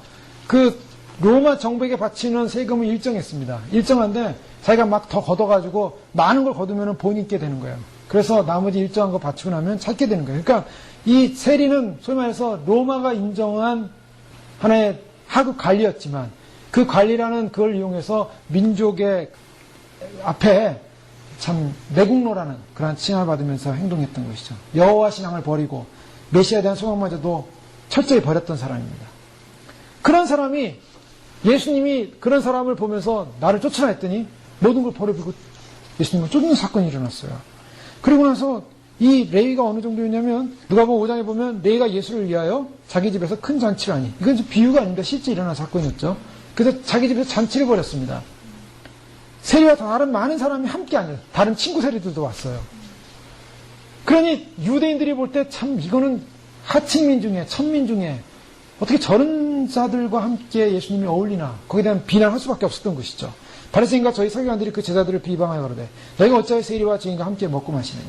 그 로마 정부에게 바치는 세금은 일정했습니다. 일정한데 자기가 막 더 걷어가지고 많은 걸 거두면 본이 있게 되는 거예요. 그래서 나머지 일정한 거 바치고 나면 찾게 되는 거예요. 그러니까 이 세리는 소위 말해서 로마가 인정한 하나의 하급 관리였지만 그 관리라는 그걸 이용해서 민족의 앞에 참 매국노라는 그런 칭함을 받으면서 행동했던 것이죠. 여호와 신앙을 버리고 메시아에 대한 소망마저도 철저히 버렸던 사람입니다. 그런 사람이 예수님이 그런 사람을 보면서 나를 쫓으라 했더니 모든 걸 버려두고 예수님을 쫓는 사건이 일어났어요. 그리고 나서 이 레위가 어느 정도였냐면 누가복음 5장에 보면 레위가 예수를 위하여 자기 집에서 큰 잔치를 하니, 이건 비유가 아닙니다. 실제 일어난 사건이었죠. 그래서 자기 집에서 잔치를 벌였습니다. 세리와 다른 많은 사람이 함께 아니에요. 다른 친구 세리들도 왔어요. 그러니 유대인들이 볼 때 참 이거는 하층민 중에 천민 중에 어떻게 저런 자들과 함께 예수님이 어울리나, 거기에 대한 비난할 수밖에 없었던 것이죠. 바리새인과 저희 서기관들이 그 제자들을 비방하여 그러되 너희가 어찌하여 세리와 증인과 함께 먹고 마시느냐.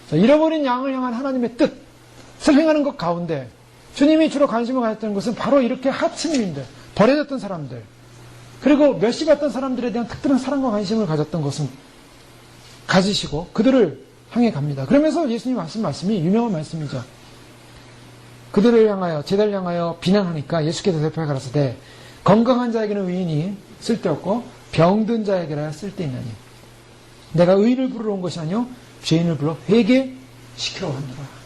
자, 잃어버린 양을 향한 하나님의 뜻을 행하는 것 가운데 주님이 주로 관심을 가졌던 것은 바로 이렇게 하층민들, 버려졌던 사람들, 그리고 멸시받던 사람들에 대한 특별한 사랑과 관심을 가졌던 것은 가지시고 그들을 향해 갑니다. 그러면서 예수님 하신 말씀이 유명한 말씀이죠. 그들을 향하여, 제자를 향하여 비난하니까 예수께서 대표해 가라사대 건강한 자에게는 의인이 쓸데없고 병든 자에게라 쓸데있나니 내가 의인을 부르러 온 것이 아니요 죄인을 불러 회개시키러 왔노라.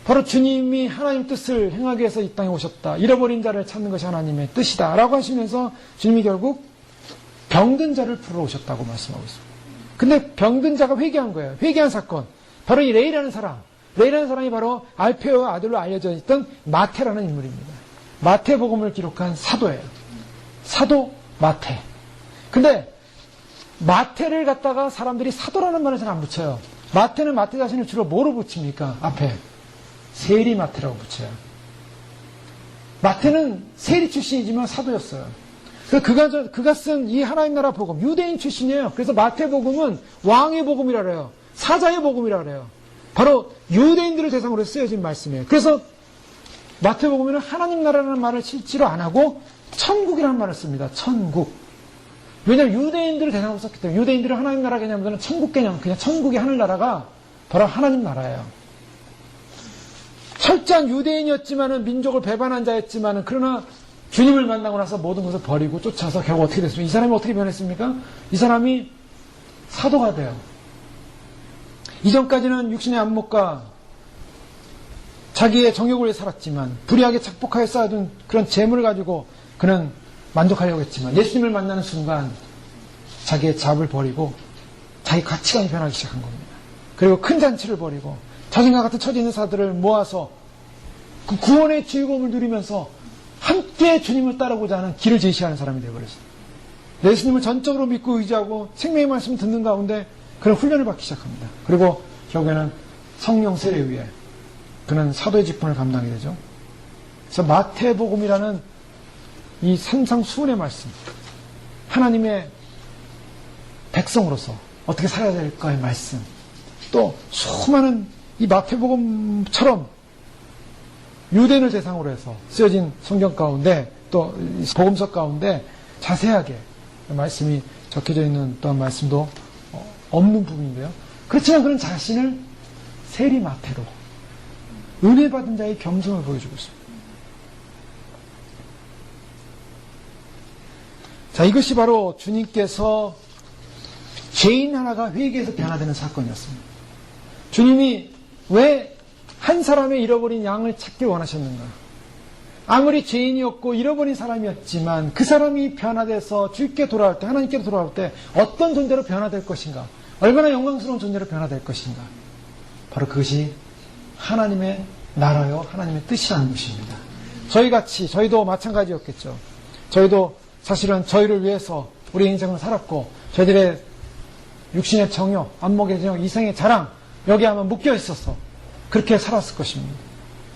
바로 주님이 하나님 뜻을 행하기 위해서 이 땅에 오셨다. 잃어버린 자를 찾는 것이 하나님의 뜻이다 라고 하시면서 주님이 결국 병든 자를 부르러 오셨다고 말씀하고 있습니다. 근데 병든 자가 회개한 거예요. 회개한 사건. 바로 이 레이라는 사람. 레이라는 사람이 바로 알페오의 아들로 알려져 있던 마태라는 인물입니다. 마태복음을 기록한 사도예요. 사도 마태. 근데 마태를 갖다가 사람들이 사도라는 말을 잘 안 붙여요. 마태는 마태 자신을 주로 뭐로 붙입니까? 앞에 세리 마태라고 붙여요. 마태는 세리 출신이지만 사도였어요. 그래서 그가 쓴 이 하나님 나라 복음, 유대인 출신이에요. 그래서 마태복음은 왕의 복음이라 그래요. 사자의 복음이라 그래요. 바로 유대인들을 대상으로 쓰여진 말씀이에요. 그래서 마태복음에는 하나님 나라라는 말을 실제로 안 하고 천국이라는 말을 씁니다. 천국. 왜냐하면 유대인들을 대상으로 썼기 때문에. 유대인들은 하나님 나라 개념보다는 천국 개념, 그냥 천국의 하늘나라가 바로 하나님 나라예요. 철저한 유대인이었지만은, 민족을 배반한 자였지만은, 그러나 주님을 만나고 나서 모든 것을 버리고 쫓아서 결국 어떻게 됐습니까? 이 사람이 어떻게 변했습니까? 이 사람이 사도가 돼요. 이전까지는 육신의 안목과 자기의 정욕을 위해 살았지만, 불의하게 착복하여 쌓아둔 그런 재물을 가지고 그는 만족하려고 했지만, 예수님을 만나는 순간 자기의 잡을 버리고 자기 가치관이 변하기 시작한 겁니다. 그리고 큰 잔치를 벌이고 자신과 같은 처지 있는 사들을 모아서 그 구원의 즐거움을 누리면서 함께 주님을 따르고자 하는 길을 제시하는 사람이 되어버렸어요. 예수님을 전적으로 믿고 의지하고 생명의 말씀을 듣는 가운데 그런 훈련을 받기 시작합니다. 그리고 결국에는 성령 세례에 의해 그는 사도의 직분을 감당하게 되죠. 그래서 마태복음이라는 이 산상수훈의 말씀, 하나님의 백성으로서 어떻게 살아야 될까의 말씀, 또 수많은 이 마태복음처럼 유대인을 대상으로 해서 쓰여진 성경 가운데, 또 복음서 가운데 자세하게 말씀이 적혀져 있는 또한 말씀도 없는 부분인데요. 그렇지만 그는 자신을 세리 마태로 은혜 받은 자의 겸손을 보여주고 있습니다. 자, 이것이 바로 주님께서 죄인 하나가 회개해서 변화되는 사건이었습니다. 주님이 왜 한 사람의 잃어버린 양을 찾길 원하셨는가? 아무리 죄인이었고 잃어버린 사람이었지만 그 사람이 변화돼서 주께 돌아올 때, 하나님께로 돌아올 때 어떤 존재로 변화될 것인가? 얼마나 영광스러운 존재로 변화될 것인가? 바로 그것이 하나님의 나라요, 하나님의 뜻이라는 것입니다. 저희도 마찬가지였겠죠. 저희도 사실은 저희를 위해서 우리 인생을 살았고, 저희들의 육신의 정욕, 안목의 정욕, 이생의 자랑, 여기에만 묶여 있어서 그렇게 살았을 것입니다.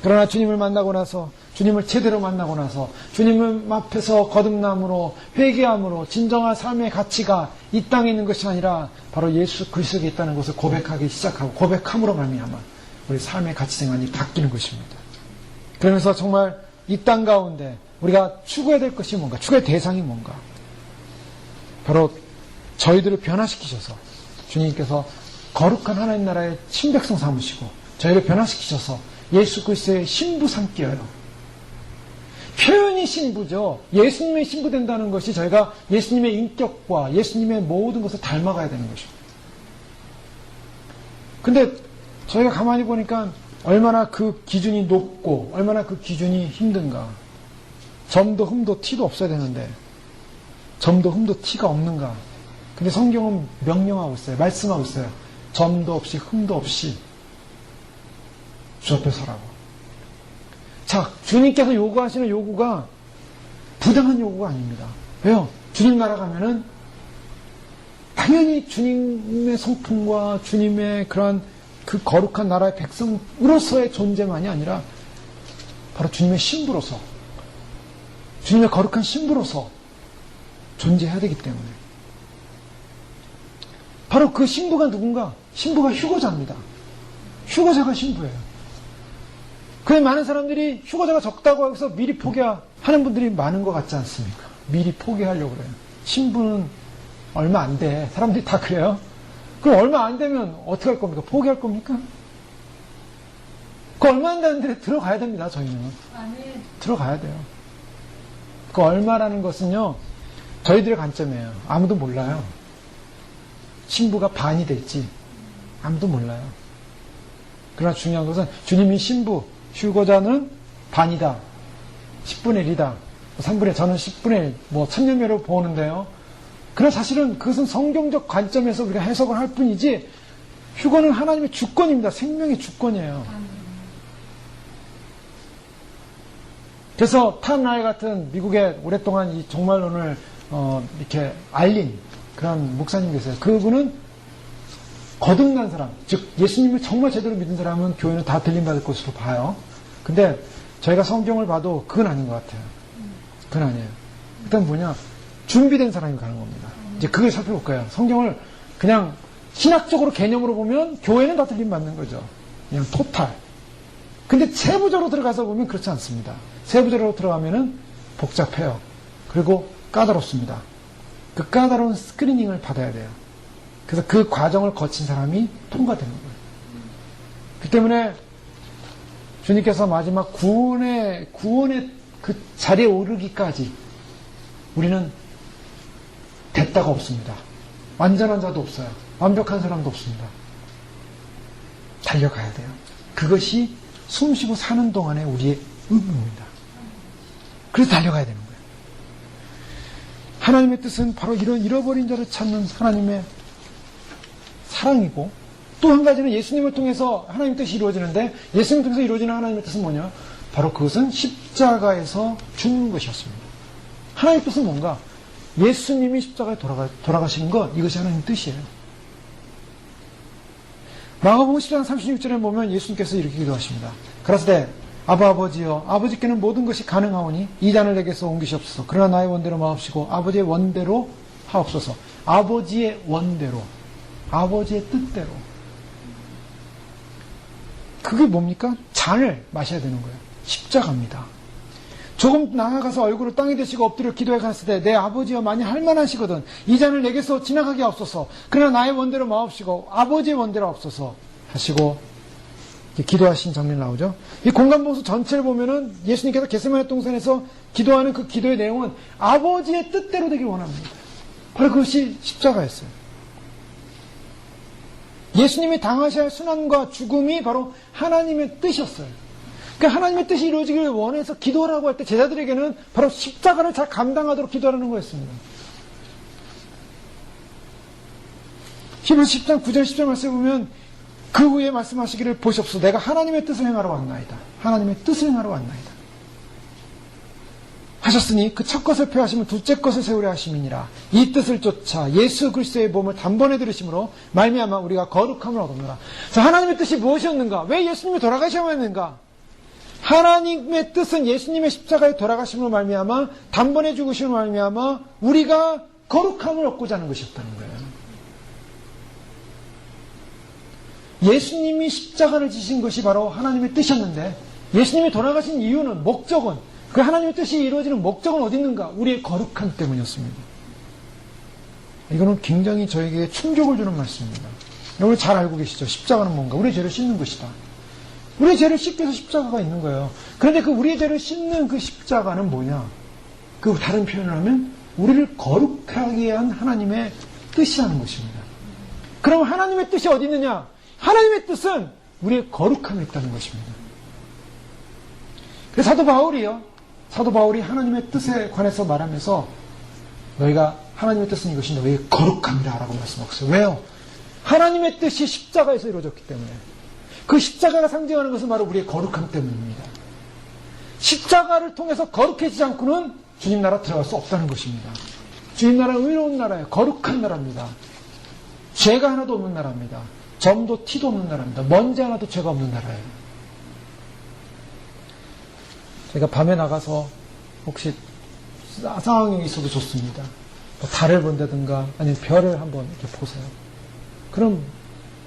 그러나 주님을 만나고 나서, 주님을 제대로 만나고 나서, 주님 앞에서 거듭남으로, 회개함으로 진정한 삶의 가치가 이 땅에 있는 것이 아니라 바로 예수 그리스도에 있다는 것을 고백하기 시작하고, 고백함으로 말미암아 우리 삶의 가치생활이 바뀌는 것입니다. 그러면서 정말 이 땅 가운데 우리가 추구해야 될 것이 뭔가, 추구의 대상이 뭔가, 바로 저희들을 변화시키셔서 주님께서 거룩한 하나님 나라의 친백성 삼으시고 저희를 변화시키셔서 예수 그리스도의 신부 삼기어요. 표현이 신부죠. 예수님의 신부 된다는 것이 저희가 예수님의 인격과 예수님의 모든 것을 닮아가야 되는 것입니다. 근데 저희가 가만히 보니까 얼마나 그 기준이 높고 얼마나 그 기준이 힘든가. 점도 흠도 티도 없어야 되는데 점도 흠도 티가 없는가. 근데 성경은 명령하고 있어요. 말씀하고 있어요. 점도 없이 흠도 없이 주 앞에 서라고. 자, 주님께서 요구하시는 요구가 부당한 요구가 아닙니다. 왜요? 주님 나라 가면은 당연히 주님의 성품과 주님의 그러한 그 거룩한 나라의 백성으로서의 존재만이 아니라 바로 주님의 신부로서, 주님의 거룩한 신부로서 존재해야 되기 때문에. 바로 그 신부가 누군가? 신부가 휴거자입니다. 휴거자가 신부예요. 그에 많은 사람들이 휴거자가 적다고 해서 미리 포기하는 분들이 많은 것 같지 않습니까? 미리 포기하려고 그래요. 신부는 얼마 안 돼. 사람들이 다 그래요. 그럼 얼마 안 되면 어떻게 할 겁니까? 포기할 겁니까? 그 얼마 안 되는데 들어가야 됩니다, 저희는. 들어가야 돼요. 그 얼마라는 것은요, 저희들의 관점이에요. 아무도 몰라요. 신부가 반이 될지 아무도 몰라요. 그러나 중요한 것은 주님이 신부, 휴거자는 반이다. 10분의 1이다. 3분의, 저는 10분의 1, 1000년매로 보는데요. 그러나 사실은 그것은 성경적 관점에서 우리가 해석을 할 뿐이지, 휴거는 하나님의 주권입니다. 생명의 주권이에요. 그래서 탐라이 같은 미국에 오랫동안 이 종말론을 이렇게 알린 그런 목사님 계세요. 그분은 거듭난 사람, 즉 예수님을 정말 제대로 믿은 사람은 교회는 다 들림받을 것으로 봐요. 근데 저희가 성경을 봐도 그건 아닌 것 같아요. 그건 아니에요. 일단 뭐냐, 준비된 사람이 가는 겁니다. 이제 그걸 살펴볼 거예요. 성경을 그냥 신학적으로 개념으로 보면 교회는 다 들림받는 거죠. 그냥 토탈. 근데 세부적으로 들어가서 보면 그렇지 않습니다. 세부적으로 들어가면은 복잡해요. 그리고 까다롭습니다. 그 까다로운 스크리닝을 받아야 돼요. 그래서 그 과정을 거친 사람이 통과되는 거예요. 그 때문에 주님께서 마지막 구원의 그 자리에 오르기까지 우리는 됐다가 없습니다. 완전한 자도 없어요. 완벽한 사람도 없습니다. 달려가야 돼요. 그것이 숨쉬고 사는 동안에 우리의 의무입니다. 그래서 달려가야 되는 거예요. 하나님의 뜻은 바로 이런 잃어버린 자를 찾는 하나님의 사랑이고, 또 한 가지는 예수님을 통해서 하나님의 뜻이 이루어지는데, 예수님을 통해서 이루어지는 하나님의 뜻은 뭐냐? 바로 그것은 십자가에서 죽는 것이었습니다. 하나님의 뜻은 뭔가? 예수님이 십자가에 돌아가시는 것, 이것이 하나님의 뜻이에요. 마가복음 10장 36절에 보면 예수님께서 이렇게 기도하십니다. 가라사대 아버지여, 아버지께는 모든 것이 가능하오니 이 잔을 내게서 옮기시옵소서. 그러나 나의 원대로 마옵시고 아버지의 원대로 하옵소서. 아버지의 원대로, 아버지의 뜻대로. 그게 뭡니까? 잔을 마셔야 되는 거예요. 십자가입니다. 조금 나아가서 얼굴을 땅에 대시고 엎드려 기도해 갔을 때, 내 아버지여 만일 할만하시거든 이 잔을 내게서 지나가게 하옵소서. 그러나 나의 원대로 마옵시고 아버지의 원대로 하옵소서 하시고 기도하신 장면이 나오죠. 이 공간봉수 전체를 보면은 예수님께서 겟세마네 동산에서 기도하는 그 기도의 내용은 아버지의 뜻대로 되길 원합니다. 바로 그것이 십자가였어요. 예수님이 당하셔야 할 순환과 죽음이 바로 하나님의 뜻이었어요. 그러니까 하나님의 뜻이 이루어지기를 원해서 기도하라고 할 때 제자들에게는 바로 십자가를 잘 감당하도록 기도하라는 거였습니다. 히브리서 10장 9절 10절 말씀에 보면 그 후에 말씀하시기를 보시옵소서. 내가 하나님의 뜻을 행하러 왔나이다. 하나님의 뜻을 행하러 왔나이다. 하셨으니 그 첫 것을 폐하시면 둘째 것을 세우려 하심이니라. 이 뜻을 쫓아 예수 그리스도의 몸을 단번에 들으심으로 말미암아 우리가 거룩함을 얻었노라. 자, 하나님의 뜻이 무엇이었는가? 왜 예수님이 돌아가셔야 했는가? 하나님의 뜻은 예수님의 십자가에 돌아가심으로 말미암아 단번에 죽으심으로 말미암아 우리가 거룩함을 얻고자 하는 것이었다는 거예요. 예수님이 십자가를 지신 것이 바로 하나님의 뜻이었는데, 예수님이 돌아가신 이유는, 목적은, 그 하나님의 뜻이 이루어지는 목적은 어디 있는가? 우리의 거룩함 때문이었습니다. 이거는 굉장히 저에게 충격을 주는 말씀입니다. 여러분 잘 알고 계시죠? 십자가는 뭔가? 우리의 죄를 씻는 것이다. 우리의 죄를 씻기 위해서 십자가가 있는 거예요. 그런데 그 우리의 죄를 씻는 그 십자가는 뭐냐? 그 다른 표현을 하면 우리를 거룩하게 한 하나님의 뜻이라는 것입니다. 그럼 하나님의 뜻이 어디 있느냐? 하나님의 뜻은 우리의 거룩함에 있다는 것입니다. 그래서 사도 바울이 하나님의 뜻에 관해서 말하면서 너희가 하나님의 뜻은 이것이 너희의 거룩함이다 라고 말씀하셨어요. 왜요? 하나님의 뜻이 십자가에서 이루어졌기 때문에 그 십자가가 상징하는 것은 바로 우리의 거룩함 때문입니다. 십자가를 통해서 거룩해지지 않고는 주님 나라 들어갈 수 없다는 것입니다. 주님 나라는 의로운 나라예요. 거룩한 나라입니다. 죄가 하나도 없는 나라입니다. 점도 티도 없는 나라입니다. 먼지 하나도 죄가 없는 나라예요. 제가 밤에 나가서 혹시 상황이 있어도 좋습니다. 뭐 달을 본다든가 아니면 별을 한번 이렇게 보세요. 그럼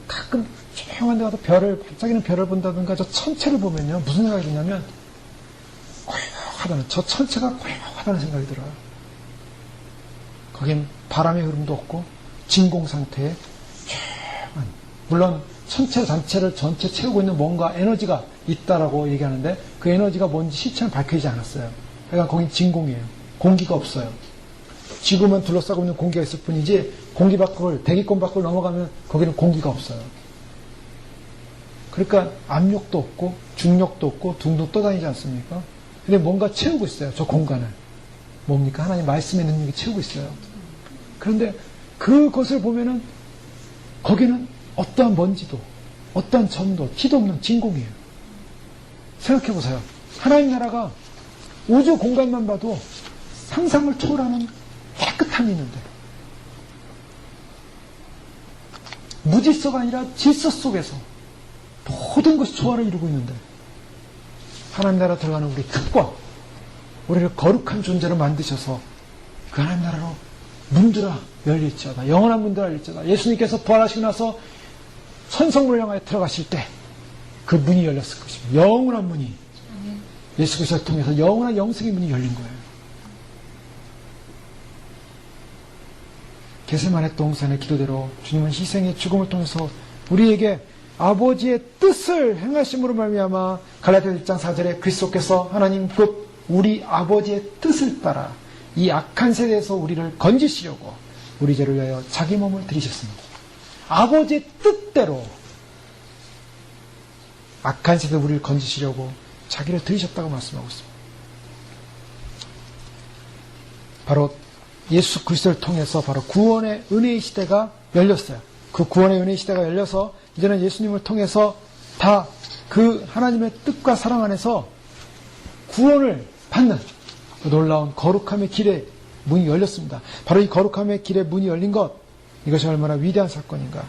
가끔 조용한 데 가서 반짝이는 별을 본다든가 저 천체를 보면요. 무슨 생각이 드냐면 고요하다는, 저 천체가 고요하다는 생각이 들어요. 거긴 바람의 흐름도 없고 진공 상태에 조용한, 물론 천체 전체를 전체 채우고 있는 뭔가 에너지가 있다라고 얘기하는데 그 에너지가 뭔지 실체는 밝혀지지 않았어요. 그러니까 거긴 진공이에요. 공기가 없어요. 지구만 둘러싸고 있는 공기가 있을 뿐이지 공기 밖을, 대기권 밖을 넘어가면 거기는 공기가 없어요. 그러니까 압력도 없고 중력도 없고 둥둥 떠다니지 않습니까? 근데 뭔가 채우고 있어요. 저 공간을. 뭡니까? 하나님 말씀의 능력이 채우고 있어요. 그런데 그것을 보면은 거기는 어떠한 먼지도 어떠한 점도 티도 없는 진공이에요. 생각해 보세요. 하나님 나라가 우주 공간만 봐도 상상을 초월하는 깨끗함이 있는데 무질서가 아니라 질서 속에서 모든 것이 조화를 이루고 있는데 하나님 나라 들어가는 우리 특권, 우리를 거룩한 존재로 만드셔서 그 하나님 나라로 문들아 열릴지어다. 영원한 문들아 열릴지어다. 예수님께서 부활하시고 나서 천성문을 향하여 들어가실 때 그 문이 열렸을 것입니다. 영원한 문이 예수 그리스도를 통해서 영원한 영생의 문이 열린 거예요. 겟세마네 동산의 기도대로 주님은 희생의 죽음을 통해서 우리에게 아버지의 뜻을 행하심으로 말미암아 갈라디아 1장 4절에 그리스도께서 하나님 곧 우리 아버지의 뜻을 따라 이 악한 세대에서 우리를 건지시려고 우리 죄를 위하여 자기 몸을 들이셨습니다. 아버지의 뜻대로 악한 세대 우리를 건지시려고 자기를 들이셨다고 말씀하고 있습니다. 바로 예수 그리스도를 통해서 바로 구원의 은혜의 시대가 열렸어요. 그 구원의 은혜의 시대가 열려서 이제는 예수님을 통해서 다 그 하나님의 뜻과 사랑 안에서 구원을 받는 그 놀라운 거룩함의 길에 문이 열렸습니다. 바로 이 거룩함의 길에 문이 열린 것, 이것이 얼마나 위대한 사건인가.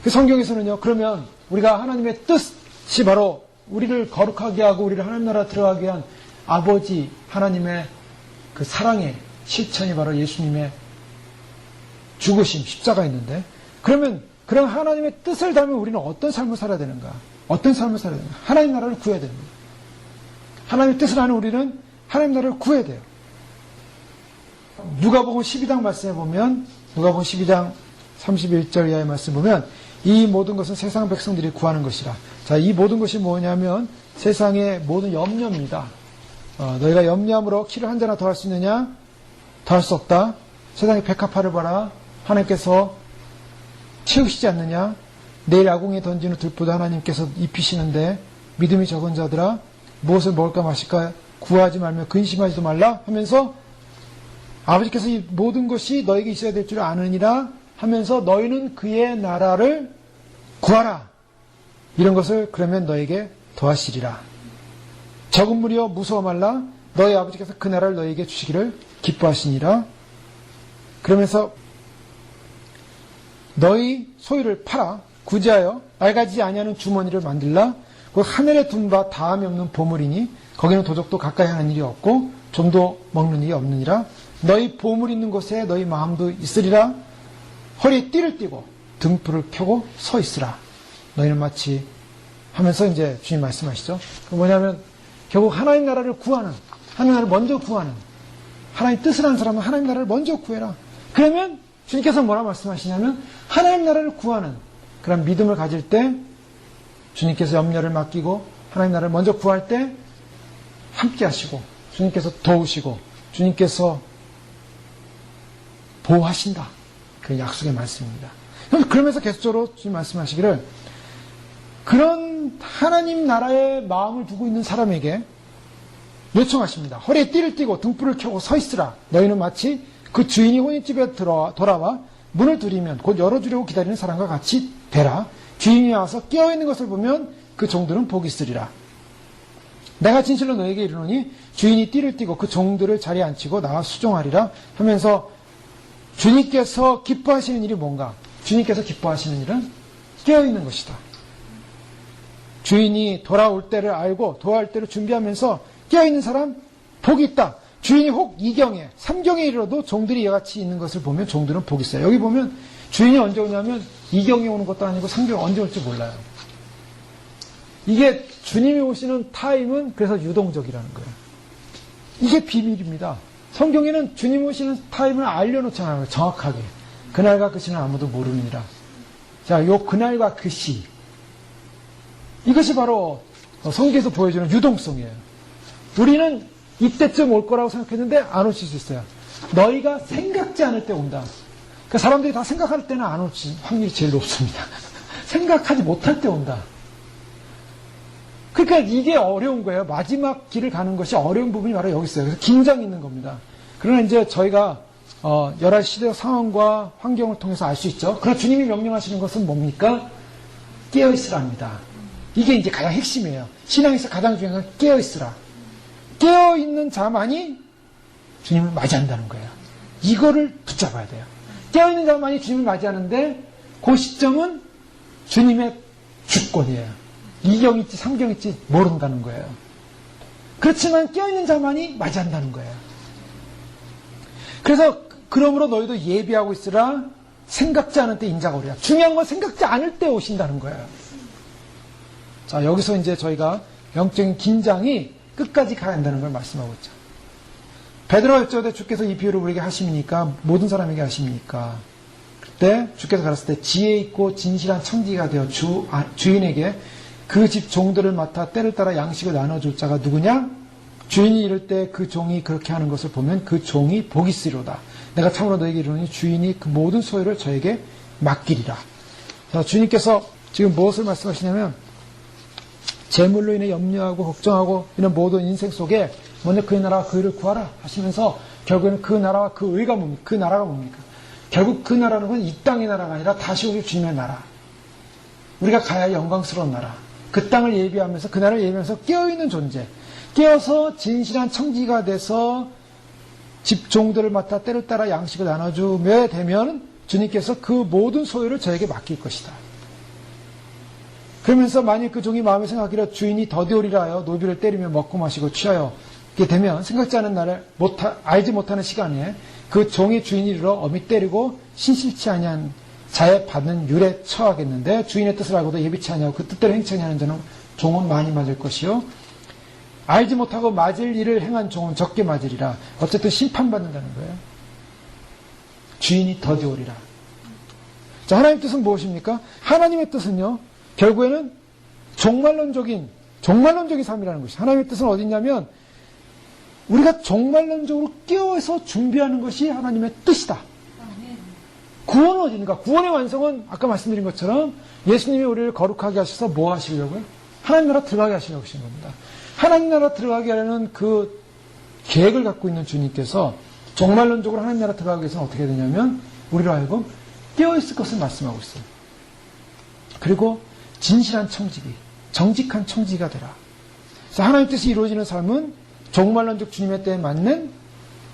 그 성경에서는요, 그러면 우리가 하나님의 뜻이 바로 우리를 거룩하게 하고 우리를 하나님 나라 들어가게 한 아버지 하나님의 그 사랑의 실천이 바로 예수님의 죽으심, 십자가 있는데, 그러면 그런 하나님의 뜻을 닮은 우리는 어떤 삶을 살아야 되는가? 어떤 삶을 살아야 되는가? 하나님 나라를 구해야 됩니다. 하나님의 뜻을 아는 우리는 하나님 나라를 구해야 돼요. 누가복음 12장 말씀에 보면, 누가복음 12장 31절 이하의 말씀 보면, 이 모든 것은 세상 백성들이 구하는 것이라. 자, 이 모든 것이 뭐냐면 세상의 모든 염려입니다. 너희가 염려함으로 키를 한 자나 더 할 수 있느냐? 더 할 수 없다. 세상의 백합화를 봐라. 하나님께서 채우시지 않느냐? 내일 아궁이에 던지는 들보다 하나님께서 입히시는데 믿음이 적은 자들아 무엇을 먹을까 마실까 구하지 말며 근심하지도 말라 하면서 아버지께서 이 모든 것이 너에게 있어야 될 줄 아느니라 하면서 너희는 그의 나라를 구하라. 이런 것을 그러면 너에게 더하시리라. 적은 무리여 무서워 말라. 너희 아버지께서 그 나라를 너에게 주시기를 기뻐하시니라. 그러면서 너희 소유를 팔아 구제하여 낡아지지 아니하는 주머니를 만들라. 그 하늘에 둔 바 다함이 없는 보물이니 거기는 도적도 가까이 하는 일이 없고 좀도 먹는 일이 없느니라. 너희 보물 있는 곳에 너희 마음도 있으리라. 허리에 띠를 띠고 등불을 켜고 서 있으라. 너희는 마치 하면서 이제 주님 말씀하시죠. 뭐냐면 결국 하나님 나라를 구하는, 하나님 나라를 먼저 구하는, 하나님 뜻을 하는 사람은 하나님 나라를 먼저 구해라. 그러면 주님께서 뭐라 말씀하시냐면 하나님 나라를 구하는 그런 믿음을 가질 때 주님께서 염려를 맡기고 하나님 나라를 먼저 구할 때 함께 하시고 주님께서 도우시고 주님께서 보호하신다. 그 약속의 말씀입니다. 그러면서 계속적으로 주님 말씀하시기를 그런 하나님 나라의 마음을 두고 있는 사람에게 요청하십니다. 허리에 띠를 띠고 등불을 켜고 서 있으라. 너희는 마치 그 주인이 혼인집에 돌아와 문을 두리면 곧 열어주려고 기다리는 사람과 같이 되라. 주인이 와서 깨어있는 것을 보면 그 종들은 복이 있으리라. 내가 진실로 너에게 이르노니 주인이 띠를 띠고 그 종들을 자리에 앉히고 나와 수종하리라 하면서 주님께서 기뻐하시는 일이 뭔가? 주님께서 기뻐하시는 일은 깨어있는 것이다. 주인이 돌아올 때를 알고 돌아올 때를 준비하면서 깨어있는 사람 복이 있다. 주인이 혹 2경에 3경에 이르러도 종들이 이같이 있는 것을 보면 종들은 복이 있어요. 여기 보면 주인이 언제 오냐면 2경에 오는 것도 아니고 3경에 언제 올지 몰라요. 이게 주님이 오시는 타임은 그래서 유동적이라는 거예요. 이게 비밀입니다. 성경에는 주님 오시는 타임을 알려놓지 않아요. 정확하게. 그날과 그 시는 아무도 모르느니라. 자, 요 그날과 그 시. 이것이 바로 성경에서 보여주는 유동성이에요. 우리는 이때쯤 올 거라고 생각했는데 안 오실 수 있어요. 너희가 생각지 않을 때 온다. 그러니까 사람들이 다 생각할 때는 안 올 확률이 제일 높습니다. 생각하지 못할 때 온다. 그러니까 이게 어려운 거예요. 마지막 길을 가는 것이 어려운 부분이 바로 여기 있어요. 그래서 긴장이 있는 겁니다. 그러나 이제 저희가 여러 시대 상황과 환경을 통해서 알 수 있죠. 그러나 주님이 명령하시는 것은 뭡니까? 깨어있으랍니다. 이게 이제 가장 핵심이에요. 신앙에서 가장 중요한 건 깨어있으라. 깨어있는 자만이 주님을 맞이한다는 거예요. 이거를 붙잡아야 돼요. 깨어있는 자만이 주님을 맞이하는데 그 시점은 주님의 주권이에요. 2경 있지 3경 있지 모른다는 거예요. 그렇지만 깨어있는 자만이 맞이한다는 거예요. 그래서 그러므로 너희도 예비하고 있으라. 생각지 않을 때 인자가 오리라. 중요한 건 생각지 않을 때 오신다는 거예요. 자, 여기서 이제 저희가 영적인 긴장이 끝까지 가야 한다는 걸 말씀하고 있죠. 베드로가 여쭤되 주께서 이 비유를 우리에게 하심이니까 모든 사람에게 하십니까? 그때 주께서 가르쳤을 때 지혜 있고 진실한 청지기가 되어 주인에게 그 집 종들을 맡아 때를 따라 양식을 나눠줄 자가 누구냐? 주인이 이를 때 그 종이 그렇게 하는 것을 보면 그 종이 복이 있으리로다. 내가 참으로 너에게 이르노니 주인이 그 모든 소유를 저에게 맡기리라. 자, 주님께서 지금 무엇을 말씀하시냐면 재물로 인해 염려하고 걱정하고 이런 모든 인생 속에 먼저 그의 나라와 그 의를 구하라 하시면서 결국에는 그 나라와 그 의가 뭡니까? 그 나라가 뭡니까? 결국 그 나라는 건 이 땅의 나라가 아니라 다시 오실 주님의 나라. 우리가 가야 영광스러운 나라. 그 땅을 예비하면서 그 나라를 예비하면서 깨어있는 존재. 깨어서 진실한 청지가 돼서 집 종들을 맡아 때를 따라 양식을 나눠주며 되면 주님께서 그 모든 소유를 저에게 맡길 것이다. 그러면서 만일 그 종이 마음에 생각하기를 주인이 더디오리라 하여 노비를 때리며 먹고 마시고 취하여 이렇게 되면 생각지 않은 날에 알지 못하는 시간에 그 종의 주인이 이르러 어미 때리고 신실치 아니한 자의 받는 율에 처하겠는데 주인의 뜻을 알고도 예비치 아니하고 그 뜻대로 행치 아니하는 자는 종은 많이 맞을 것이요 알지 못하고 맞을 일을 행한 종은 적게 맞으리라. 어쨌든 심판받는다는 거예요. 주인이 더디오리라. 자, 하나님의 뜻은 무엇입니까? 하나님의 뜻은요, 결국에는 종말론적인 삶이라는 것이. 하나님의 뜻은 어디 있냐면 우리가 종말론적으로 깨어서 준비하는 것이 하나님의 뜻이다. 구원은 어디인가? 구원의 완성은 아까 말씀드린 것처럼 예수님이 우리를 거룩하게 하셔서 뭐 하시려고요? 하나님 나라 들어가게 하시려고 하신 겁니다. 하나님 나라 들어가게 하려는 그 계획을 갖고 있는 주님께서 종말론적으로 하나님 나라 들어가기 위해서는 어떻게 되냐면 우리로 하여금 깨어있을 것을 말씀하고 있어요. 그리고 진실한 청지기, 정직한 청지기가 되라. 그래서 하나님 뜻이 이루어지는 삶은 종말론적 주님의 때에 맞는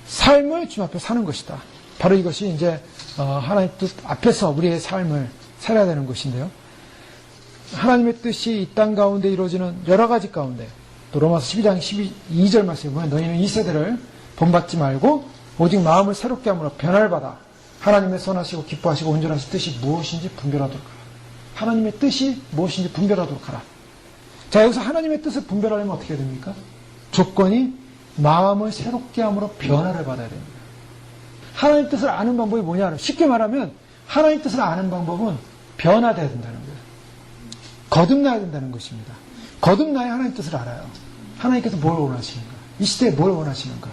삶을 주님 앞에 사는 것이다. 바로 이것이 이제 하나님 뜻 앞에서 우리의 삶을 살아야 되는 것인데요. 하나님의 뜻이 이 땅 가운데 이루어지는 여러 가지 가운데 또 로마서 12장 12절 말씀에 보면 너희는 이 세대를 본받지 말고 오직 마음을 새롭게 함으로 변화를 받아 하나님의 선하시고 기뻐하시고 온전하신 뜻이 무엇인지 분별하도록 하라. 하나님의 뜻이 무엇인지 분별하도록 하라. 자, 여기서 하나님의 뜻을 분별하려면 어떻게 해야 됩니까? 조건이 마음을 새롭게 함으로 변화를 받아야 됩니다. 하나님 뜻을 아는 방법이 뭐냐? 쉽게 말하면 하나님 뜻을 아는 방법은 변화되어야 된다는 거예요. 거듭나야 된다는 것입니다. 거듭나야 하나님 뜻을 알아요. 하나님께서 뭘 원하시는가? 이 시대에 뭘 원하시는가?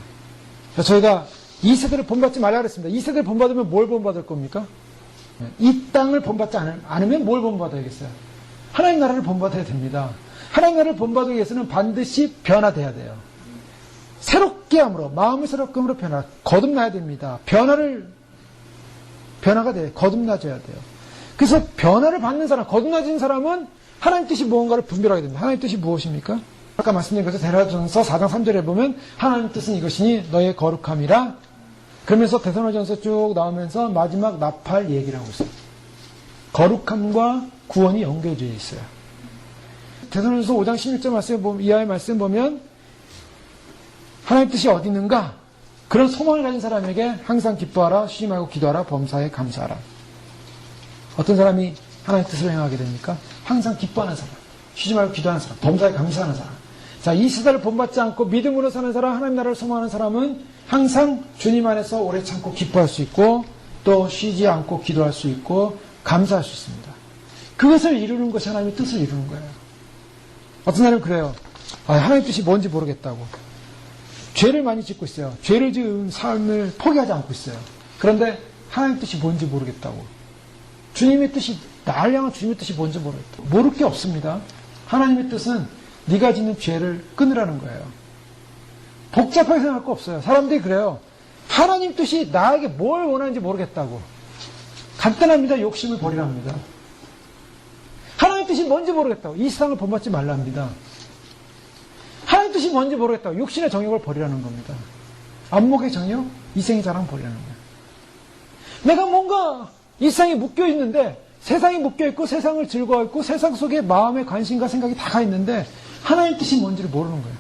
저희가 이 세대를 본받지 말라 그랬습니다. 이 세대를 본받으면 뭘 본받을 겁니까? 이 땅을 본받지 않으면 뭘 본받아야겠어요? 하나님 나라를 본받아야 됩니다. 하나님 나라를 본받기 위해서는 반드시 변화돼야 돼요. 새롭게 함으로, 마음을 새롭게 함으로 변화, 거듭나야 됩니다. 변화를 변화가 돼요. 거듭나져야 돼요. 그래서 변화를 받는 사람, 거듭나진 사람은 하나님 뜻이 무언가를 분별하게 됩니다. 하나님 뜻이 무엇입니까? 아까 말씀드린 것처럼 데살로니가전서 4장 3절에 보면 하나님 뜻은 이것이니 너의 거룩함이라. 그러면서 데살로니가전서 쭉 나오면서 마지막 나팔 얘기를 하고 있어요. 거룩함과 구원이 연결되어 있어요. 데살로니가전서 5장 16절 이하의 말씀 보면 하나님 뜻이 어디 있는가? 그런 소망을 가진 사람에게 항상 기뻐하라, 쉬지 말고 기도하라, 범사에 감사하라. 어떤 사람이 하나님 뜻을 행하게 됩니까? 항상 기뻐하는 사람, 쉬지 말고 기도하는 사람, 범사에 감사하는 사람. 자, 이 시대를 본받지 않고 믿음으로 사는 사람, 하나님 나라를 소망하는 사람은 항상 주님 안에서 오래 참고 기뻐할 수 있고 또 쉬지 않고 기도할 수 있고 감사할 수 있습니다. 그것을 이루는 것이 하나님의 뜻을 이루는 거예요. 어떤 사람은 그래요. 하나님 뜻이 뭔지 모르겠다고. 죄를 많이 짓고 있어요. 죄를 지은 삶을 포기하지 않고 있어요. 그런데 하나님 뜻이 뭔지 모르겠다고. 주님의 뜻이, 나를 향한 주님의 뜻이 뭔지 모르겠다고. 모를 게 없습니다. 하나님의 뜻은 네가 짓는 죄를 끊으라는 거예요. 복잡하게 생각할 거 없어요. 사람들이 그래요. 하나님 뜻이 나에게 뭘 원하는지 모르겠다고. 간단합니다. 욕심을 버리랍니다. 하나님 뜻이 뭔지 모르겠다고. 이 세상을 본받지 말랍니다. 하나님 뜻이 뭔지 모르겠다고. 육신의 정욕을 버리라는 겁니다. 안목의 정욕, 이생의 자랑 버리라는 거예요. 내가 뭔가 이 세상에 묶여있는데, 세상에 묶여있고 세상을 즐거워했고 세상 속에 마음의 관심과 생각이 다 가 있는데 하나님 뜻이 뭔지를 모르는 거예요.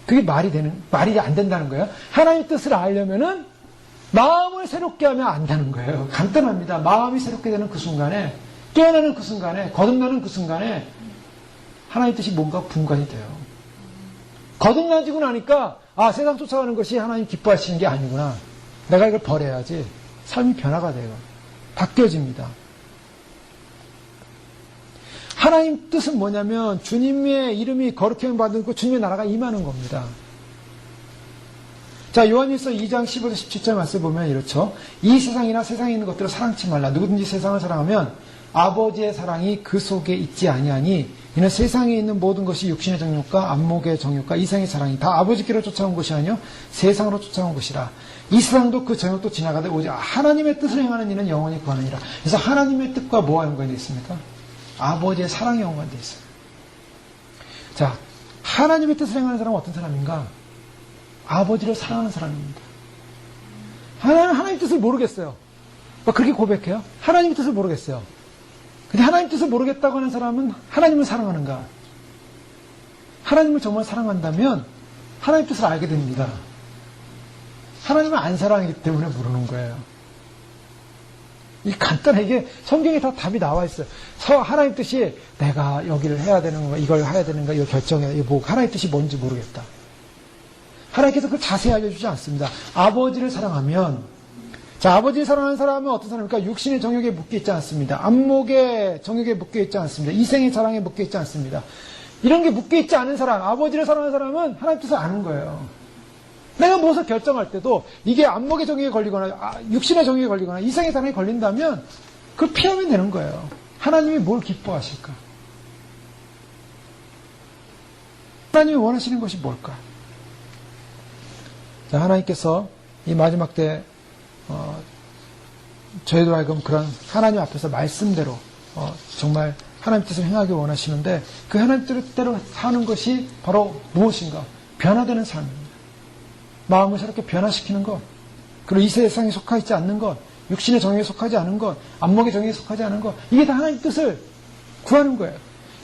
그게 말이 안 된다는 거예요. 하나님 뜻을 알려면은 마음을 새롭게 하면 안다는 거예요. 간단합니다. 마음이 새롭게 되는 그 순간에, 깨어나는 그 순간에, 거듭나는 그 순간에 하나님 뜻이 뭔가 분간이 돼요. 거듭나지고 나니까 세상 쫓아가는 것이 하나님 기뻐하시는 게 아니구나. 내가 이걸 버려야지. 삶이 변화가 돼요. 바뀌어집니다. 하나님 뜻은 뭐냐면 주님의 이름이 거룩함을 받고 주님의 나라가 임하는 겁니다. 자, 요한일서 2장 15절 17절 말씀 보면 이렇죠. 이 세상이나 세상에 있는 것들을 사랑치 말라. 누구든지 세상을 사랑하면 아버지의 사랑이 그 속에 있지 아니하니 이는 세상에 있는 모든 것이 육신의 정욕과 안목의 정욕과 이생의 사랑이 다 아버지께로 쫓아온 것이 아니요 세상으로 쫓아온 것이라. 이 세상도 그 정욕도 지나가되 오직 하나님의 뜻을 행하는 이는 영원히 구하느니라. 그래서 하나님의 뜻과 뭐가 연관되어 있습니까? 아버지의 사랑이 연관되어 있어요. 자, 하나님의 뜻을 행하는 사람은 어떤 사람인가? 아버지를 사랑하는 사람입니다. 하나님 뜻을 모르겠어요. 그렇게 고백해요? 하나님 뜻을 모르겠어요. 근데 하나님 뜻을 모르겠다고 하는 사람은 하나님을 사랑하는가? 하나님을 정말 사랑한다면 하나님 뜻을 알게 됩니다. 하나님을 안 사랑하기 때문에 모르는 거예요. 이 간단하게 성경에 다 답이 나와 있어요. 하나님 뜻이 내가 여기를 해야 되는 거, 이걸 해야 되는가, 이거 결정해야 이거 뭐 하나님 뜻이 뭔지 모르겠다. 하나님께서 그걸 자세히 알려주지 않습니다. 아버지를 사랑하면, 자, 아버지를 사랑하는 사람은 어떤 사람입니까? 육신의 정욕에 묶여있지 않습니다. 안목의 정욕에 묶여있지 않습니다. 이생의 자랑에 묶여있지 않습니다. 이런 게 묶여있지 않은 사람, 아버지를 사랑하는 사람은 하나님 뜻을 아는 거예요. 내가 무엇을 결정할 때도 이게 안목의 정욕에 걸리거나 육신의 정욕에 걸리거나 이생의 자랑에 걸린다면 그걸 피하면 되는 거예요. 하나님이 뭘 기뻐하실까? 하나님이 원하시는 것이 뭘까? 자, 하나님께서 이 마지막 때 저희들 알고 그런 하나님 앞에서 말씀대로 정말 하나님 뜻을 행하기 원하시는데 그 하나님 뜻대로 사는 것이 바로 무엇인가? 변화되는 삶입니다. 마음을 새롭게 변화시키는 것, 그리고 이 세상에 속하지 않는 것, 육신의 정욕에 속하지 않은 것, 안목의 정욕에 속하지 않은 것, 이게 다 하나님 뜻을 구하는 거예요.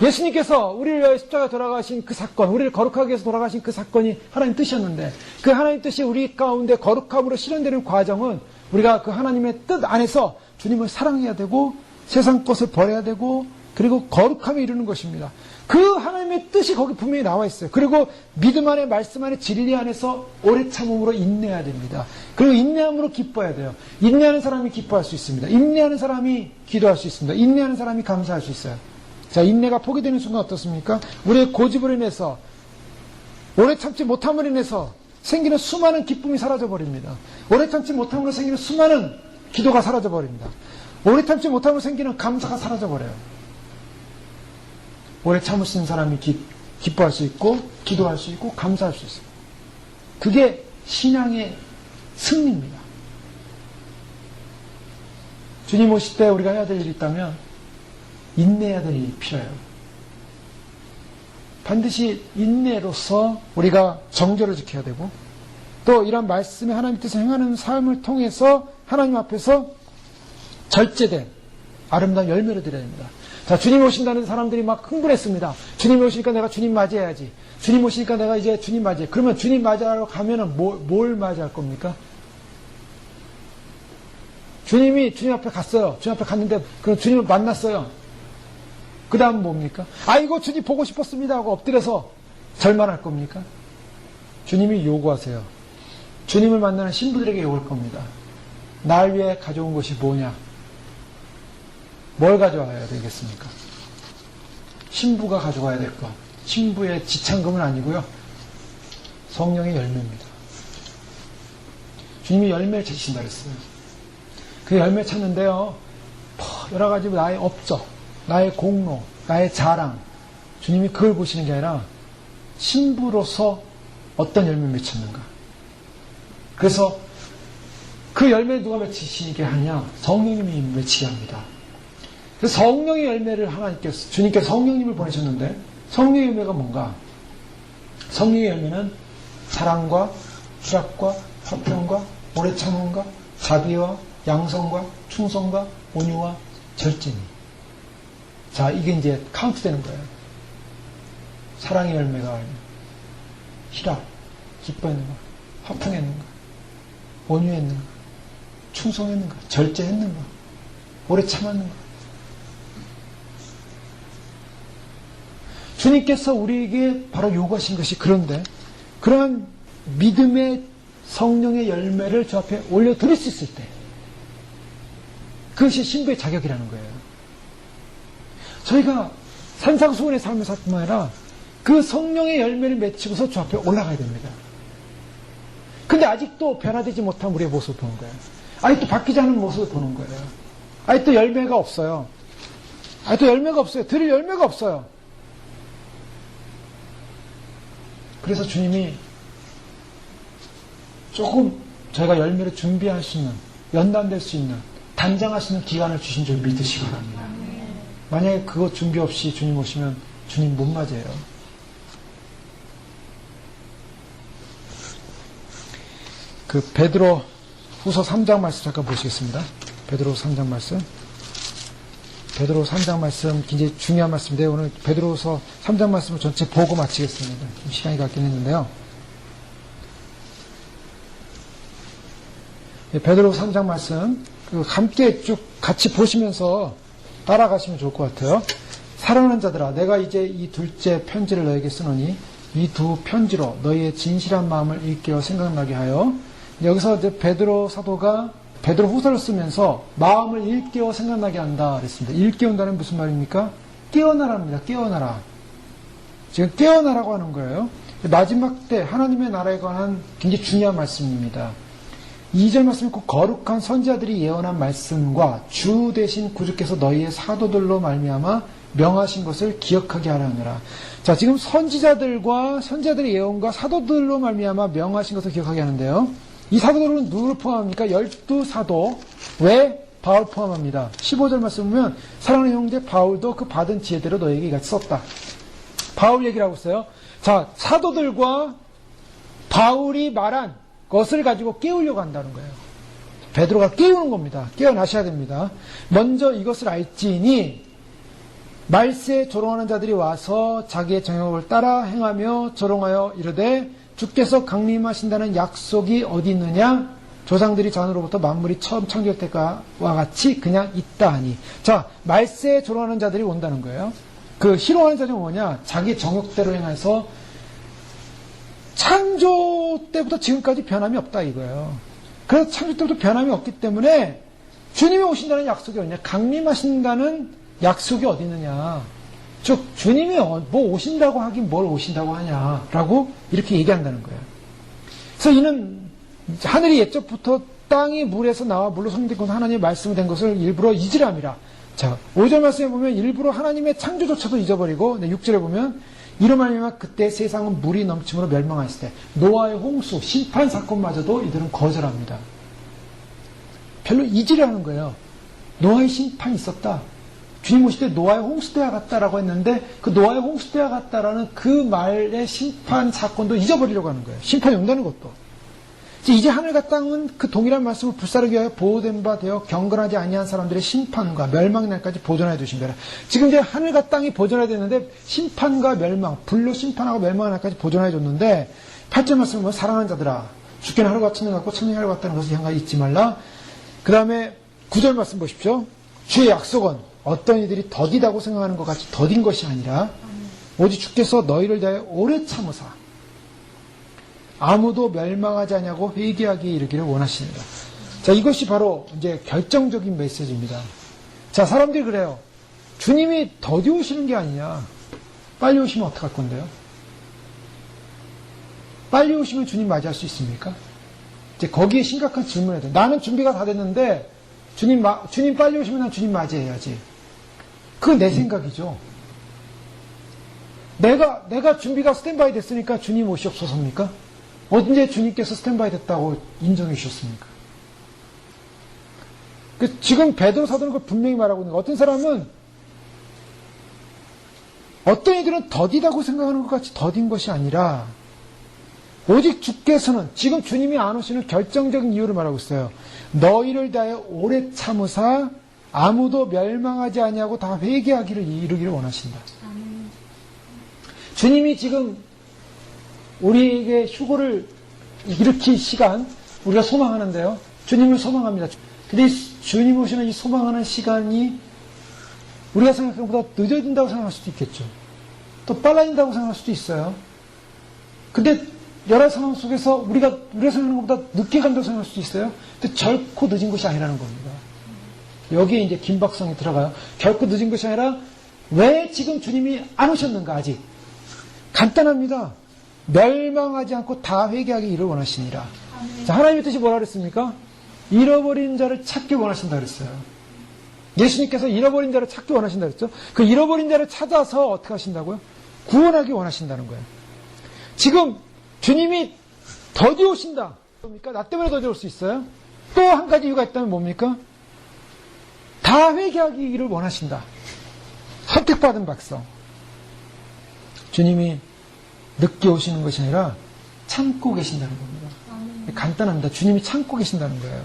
예수님께서 우리를 위하여 십자가에 돌아가신 그 사건, 우리를 거룩하게 해서 돌아가신 그 사건이 하나님 뜻이었는데 그 하나님 뜻이 우리 가운데 거룩함으로 실현되는 과정은 우리가 그 하나님의 뜻 안에서 주님을 사랑해야 되고 세상 것을 버려야 되고 그리고 거룩함에 이르는 것입니다. 그 하나님의 뜻이 거기 분명히 나와 있어요. 그리고 믿음 안에 말씀 안에 진리 안에서 오래 참음으로 인내해야 됩니다. 그리고 인내함으로 기뻐해야 돼요. 인내하는 사람이 기뻐할 수 있습니다. 인내하는 사람이 기도할 수 있습니다. 인내하는 사람이 감사할 수 있어요. 자, 인내가 포기되는 순간 어떻습니까? 우리의 고집을 인해서 오래 참지 못함으로 인해서 생기는 수많은 기쁨이 사라져버립니다. 오래 참지 못함으로 생기는 수많은 기도가 사라져버립니다. 오래 참지 못함으로 생기는 감사가 사라져버려요. 오래 참을 수 있는 사람이 기뻐할 수 있고 기도할 수 있고 감사할 수 있어요. 그게 신앙의 승리입니다. 주님 오실 때 우리가 해야 될 일이 있다면 인내해야 될 일이 필요해요. 반드시 인내로서 우리가 정절을 지켜야 되고 또 이런 말씀에 하나님 뜻을 행하는 삶을 통해서 하나님 앞에서 절제된 아름다운 열매를 드려야 됩니다. 자, 주님 오신다는 사람들이 막 흥분했습니다. 주님 오시니까 내가 주님 맞이해야지. 주님 오시니까 내가 이제 주님 맞이해. 그러면 주님 맞이하러 가면은 뭘 맞이할 겁니까? 주님이 주님 앞에 갔어요. 주님 앞에 갔는데 그럼 주님을 만났어요. 그 다음 뭡니까? 아이고 주님 보고 싶었습니다 하고 엎드려서 절만할 겁니까? 주님이 요구하세요. 주님을 만나는 신부들에게 요구할 겁니다. 날 위해 가져온 것이 뭐냐? 뭘 가져와야 되겠습니까? 신부가 가져가야 될 것. 신부의 지참금은 아니고요. 성령의 열매입니다. 주님이 열매를 찾으신다 그랬어요. 그 열매 찾는데요. 여러 가지 나의 업적, 나의 공로, 나의 자랑. 주님이 그걸 보시는 게 아니라 신부로서 어떤 열매를 맺혔는가. 그래서 그 열매를 누가 맺히시게 하냐? 성령님이 맺히게 합니다. 그래서 성령의 열매를 하나님께서, 주님께서 성령님을 보내셨는데 성령의 열매가 뭔가? 성령의 열매는 사랑과 희락과 화평과 오래 참음과 자비와 양성과 충성과 온유와 절제니. 자, 이게 이제 카운트되는 거예요. 사랑의 열매가 희락, 기뻐했는가, 화평했는가, 온유했는가, 충성했는가, 절제했는가, 오래 참았는가. 주님께서 우리에게 바로 요구하신 것이 그런데 그러한 믿음의 성령의 열매를 저 앞에 올려드릴 수 있을 때 그것이 신부의 자격이라는 거예요. 저희가 산상수훈의 삶을 살 뿐만 아니라 그 성령의 열매를 맺히고서 저 앞에 올라가야 됩니다. 근데 아직도 변화되지 못한 우리의 모습을 보는 거예요. 아직도 바뀌지 않은 모습을 보는 거예요. 아직도 열매가 없어요. 아직도 열매가 없어요. 들을 열매가 없어요. 그래서 주님이 조금 저희가 열매를 준비할 수 있는, 연단될 수 있는, 단장할 수 있는 기간을 주신 줄 믿으시기 바랍니다. 만약에 그거 준비 없이 주님 오시면 주님 못 맞아요. 그 베드로 후서 3장 말씀 잠깐 보시겠습니다. 베드로 3장 말씀. 베드로 3장 말씀 굉장히 중요한 말씀인데 오늘 베드로서 3장 말씀을 전체 보고 마치겠습니다. 좀 시간이 갖긴 했는데요. 베드로 3장 말씀 함께 쭉 같이 보시면서 따라가시면 좋을 것 같아요. 사랑하는 자들아, 내가 이제 이 둘째 편지를 너에게 쓰노니 이 두 편지로 너희의 진실한 마음을 일깨워 생각나게 하여. 여기서 이제 베드로 사도가 베드로 후서를 쓰면서 마음을 일깨워 생각나게 한다 그랬습니다. 일깨운다는 무슨 말입니까? 깨어나랍니다. 깨어나라. 지금 깨어나라고 하는 거예요. 마지막 때 하나님의 나라에 관한 굉장히 중요한 말씀입니다. 2절 말씀이 꼭 거룩한 선지자들이 예언한 말씀과 주 대신 구주께서 너희의 사도들로 말미암아 명하신 것을 기억하게 하라 하느라. 자, 지금 선지자들의 예언과 사도들로 말미암아 명하신 것을 기억하게 하는데요. 이 사도들은 누구를 포함합니까? 12사도 외 바울 포함합니다. 15절 말씀 보면 사랑하는 형제 바울도 그 받은 지혜대로 너에게 이같이 썼다. 바울 얘기를 하고 있어요. 자, 사도들과 바울이 말한 것을 가지고 깨우려고 한다는 거예요. 베드로가 깨우는 겁니다. 깨어나셔야 됩니다. 먼저 이것을 알지니 말세에 조롱하는 자들이 와서 자기의 정욕을 따라 행하며 조롱하여 이르되 주께서 강림하신다는 약속이 어디 있느냐? 조상들이 전으로부터 만물이 처음 창조될 때와 같이 그냥 있다 하니. 자, 말세에 조롱하는 자들이 온다는 거예요. 그 희롱하는 자들은 뭐냐? 자기 정욕대로 행해서 창조 때부터 지금까지 변함이 없다 이거예요. 그래서 창조 때부터 변함이 없기 때문에 주님이 오신다는 약속이 어디냐? 강림하신다는 약속이 어디 있느냐? 즉 주님이 뭐 오신다고 하긴 뭘 오신다고 하냐라고 이렇게 얘기한다는 거예요. 그래서 이는 하늘이 옛적부터 땅이 물에서 나와 물로 성립된 하나님의 말씀이 된 것을 일부러 잊으람이라. 자, 5절 말씀에 보면 일부러 하나님의 창조조차도 잊어버리고 6절에 보면 이로 말미암아 그때 세상은 물이 넘침으로 멸망했을 때 노아의 홍수 심판 사건마저도 이들은 거절합니다. 별로 잊으려는 거예요. 노아의 심판이 있었다. 주님 오실 때 노아의 홍수대와 같다라고 했는데 그 노아의 홍수대와 같다라는 그 말의 심판 사건도 잊어버리려고 하는 거예요. 심판이 온다는 것도. 이제 하늘과 땅은 그 동일한 말씀을 불사르기 위하여 보호된 바 되어 경건하지 아니한 사람들의 심판과 멸망의 날까지 보존하여 두신 거라. 지금 이제 하늘과 땅이 보존해야 되는데 심판과 멸망, 불로 심판하고 멸망의 날까지 보존해 줬는데 8절 말씀은 뭐 사랑하는 자들아 죽게는 하루가 천년 같고 천년이 하루 같다는 것을 향하여 잊지 말라. 그 다음에 9절 말씀 보십시오. 주의 약속은 어떤 이들이 더디다고 생각하는 것 같이 더딘 것이 아니라 오직 주께서 너희를 대하여 오래 참으사 아무도 멸망하지 않냐고 회개하기 이르기를 원하십니다. 자, 이것이 바로 이제 결정적인 메시지입니다. 자, 사람들이 그래요. 주님이 더디 오시는 게 아니냐. 빨리 오시면 어떡할 건데요? 빨리 오시면 주님 맞이할 수 있습니까? 이제 거기에 심각한 질문을 해야 돼. 나는 준비가 다 됐는데 주님 빨리 오시면 난 주님 맞이해야지. 그건 내 생각이죠. 내가 준비가 스탠바이 됐으니까 주님 오시옵소서입니까? 언제 주님께서 스탠바이 됐다고 인정해 주셨습니까? 지금 베드로 사도는 그걸 분명히 말하고 있는 거예요. 어떤 사람은 어떤 이들은 더디다고 생각하는 것 같이 더딘 것이 아니라 오직 주께서는 지금 주님이 안 오시는 결정적인 이유를 말하고 있어요. 너희를 다하여 오래 참으사 아무도 멸망하지 아니하고 다 회개하기를 이루기를 원하신다. 주님이 지금 우리에게 휴고를 일으킬 시간 우리가 소망하는데요. 주님을 소망합니다. 근데 주님 오시는 이 소망하는 시간이 우리가 생각하는 것보다 늦어진다고 생각할 수도 있겠죠. 또 빨라진다고 생각할 수도 있어요. 근데 여러 상황 속에서 우리가 생각하는 것보다 늦게 간다고 생각할 수도 있어요. 근데 결코 늦은 것이 아니라는 겁니다. 여기에 이제 긴박성이 들어가요. 결코 늦은 것이 아니라 왜 지금 주님이 안 오셨는가 아직? 간단합니다. 멸망하지 않고 다 회개하기 이를 원하시니라. 자, 하나님의 뜻이 뭐라 그랬습니까? 잃어버린 자를 찾기 원하신다 그랬어요. 예수님께서 잃어버린 자를 찾기 원하신다 그랬죠. 그 잃어버린 자를 찾아서 어떻게 하신다고요? 구원하기 원하신다는 거예요. 지금 주님이 더디 오신다. 뭡니까? 나 때문에 더디 올 수 있어요? 또 한 가지 이유가 있다면 뭡니까? 다 회개하기를 원하신다. 선택받은 백성. 주님이 늦게 오시는 것이 아니라 참고 계신다는 겁니다. 간단합니다. 주님이 참고 계신다는 거예요.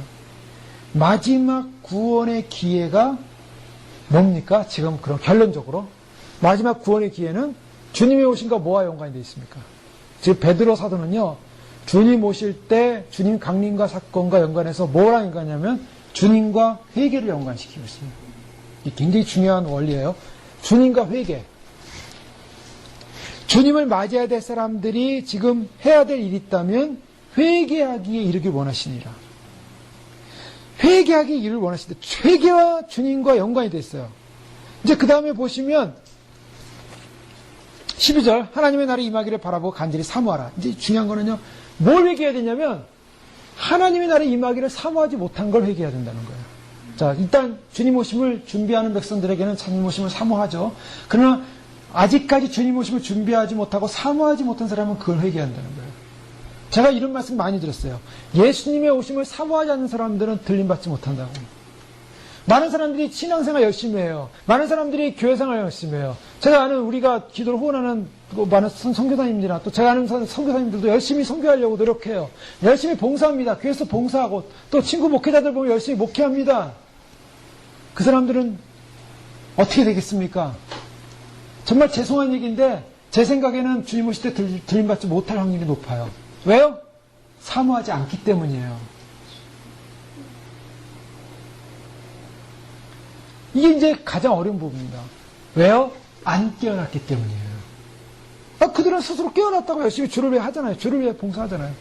마지막 구원의 기회가 뭡니까? 지금 그럼 결론적으로 마지막 구원의 기회는 주님이 오신과 뭐와 연관이 되어 있습니까? 지금 베드로 사도는요. 주님 오실 때 주님 강림과 사건과 연관해서 뭐랑 연관하냐면 주님과 회개를 연관시키고 있습니다. 이게 굉장히 중요한 원리예요. 주님과 회개. 주님을 맞이해야 될 사람들이 지금 해야 될 일이 있다면 회개하기에 이르길 원하시니라. 회개하기에 이르길 원하시는데 회개와 주님과 연관이 됐어요. 이제 그 다음에 보시면 12절 하나님의 날이 임하기를 바라보고 간절히 사모하라. 이제 중요한 거는요. 뭘 회개해야 되냐면 하나님의 날이 임하기를 사모하지 못한 걸 회개해야 된다는 거예요. 자, 일단 주님 오심을 준비하는 백성들에게는 주님 오심을 사모하죠. 그러나 아직까지 주님 오심을 준비하지 못하고 사모하지 못한 사람은 그걸 회개한다는 거예요. 제가 이런 말씀 많이 들었어요. 예수님의 오심을 사모하지 않는 사람들은 들림받지 못한다고. 많은 사람들이 신앙생활 열심히 해요. 많은 사람들이 교회생활 열심히 해요. 제가 아는 우리가 기도를 후원하는 많은 선교사님들이나 또 제가 아는 선교사님들도 열심히 선교하려고 노력해요. 열심히 봉사합니다. 교회에서 봉사하고 또 친구 목회자들 보면 열심히 목회합니다. 그 사람들은 어떻게 되겠습니까? 정말 죄송한 얘기인데 제 생각에는 주님 오실 때 들림받지 못할 확률이 높아요. 왜요? 사모하지 않기 때문이에요. 이게 이제 가장 어려운 부분입니다. 왜요? 안 깨어났기 때문이에요. 그들은 스스로 깨어났다고 열심히 주를 위해 하잖아요. 주를 위해 봉사하잖아요.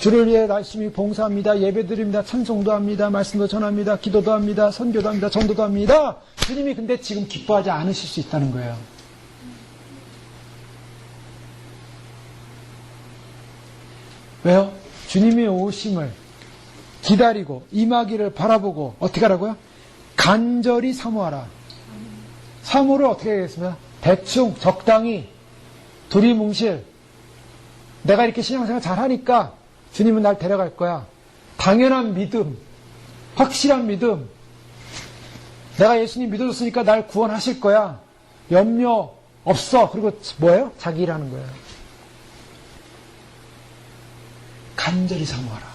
주를 위해 열심히 봉사합니다. 예배드립니다. 찬송도 합니다. 말씀도 전합니다. 기도도 합니다. 선교도 합니다. 전도도 합니다. 주님이 근데 지금 기뻐하지 않으실 수 있다는 거예요. 왜요? 주님의 오심을 기다리고 임하기를 바라보고 어떻게 하라고요? 간절히 사모하라. 사모를 어떻게 하겠습니까? 대충 적당히 두리뭉실 내가 이렇게 신앙생활 잘하니까 주님은 날 데려갈 거야. 당연한 믿음, 확실한 믿음. 내가 예수님 믿어줬으니까 날 구원하실 거야. 염려 없어. 그리고 뭐예요? 자기 일하는 거예요. 간절히 사모하라.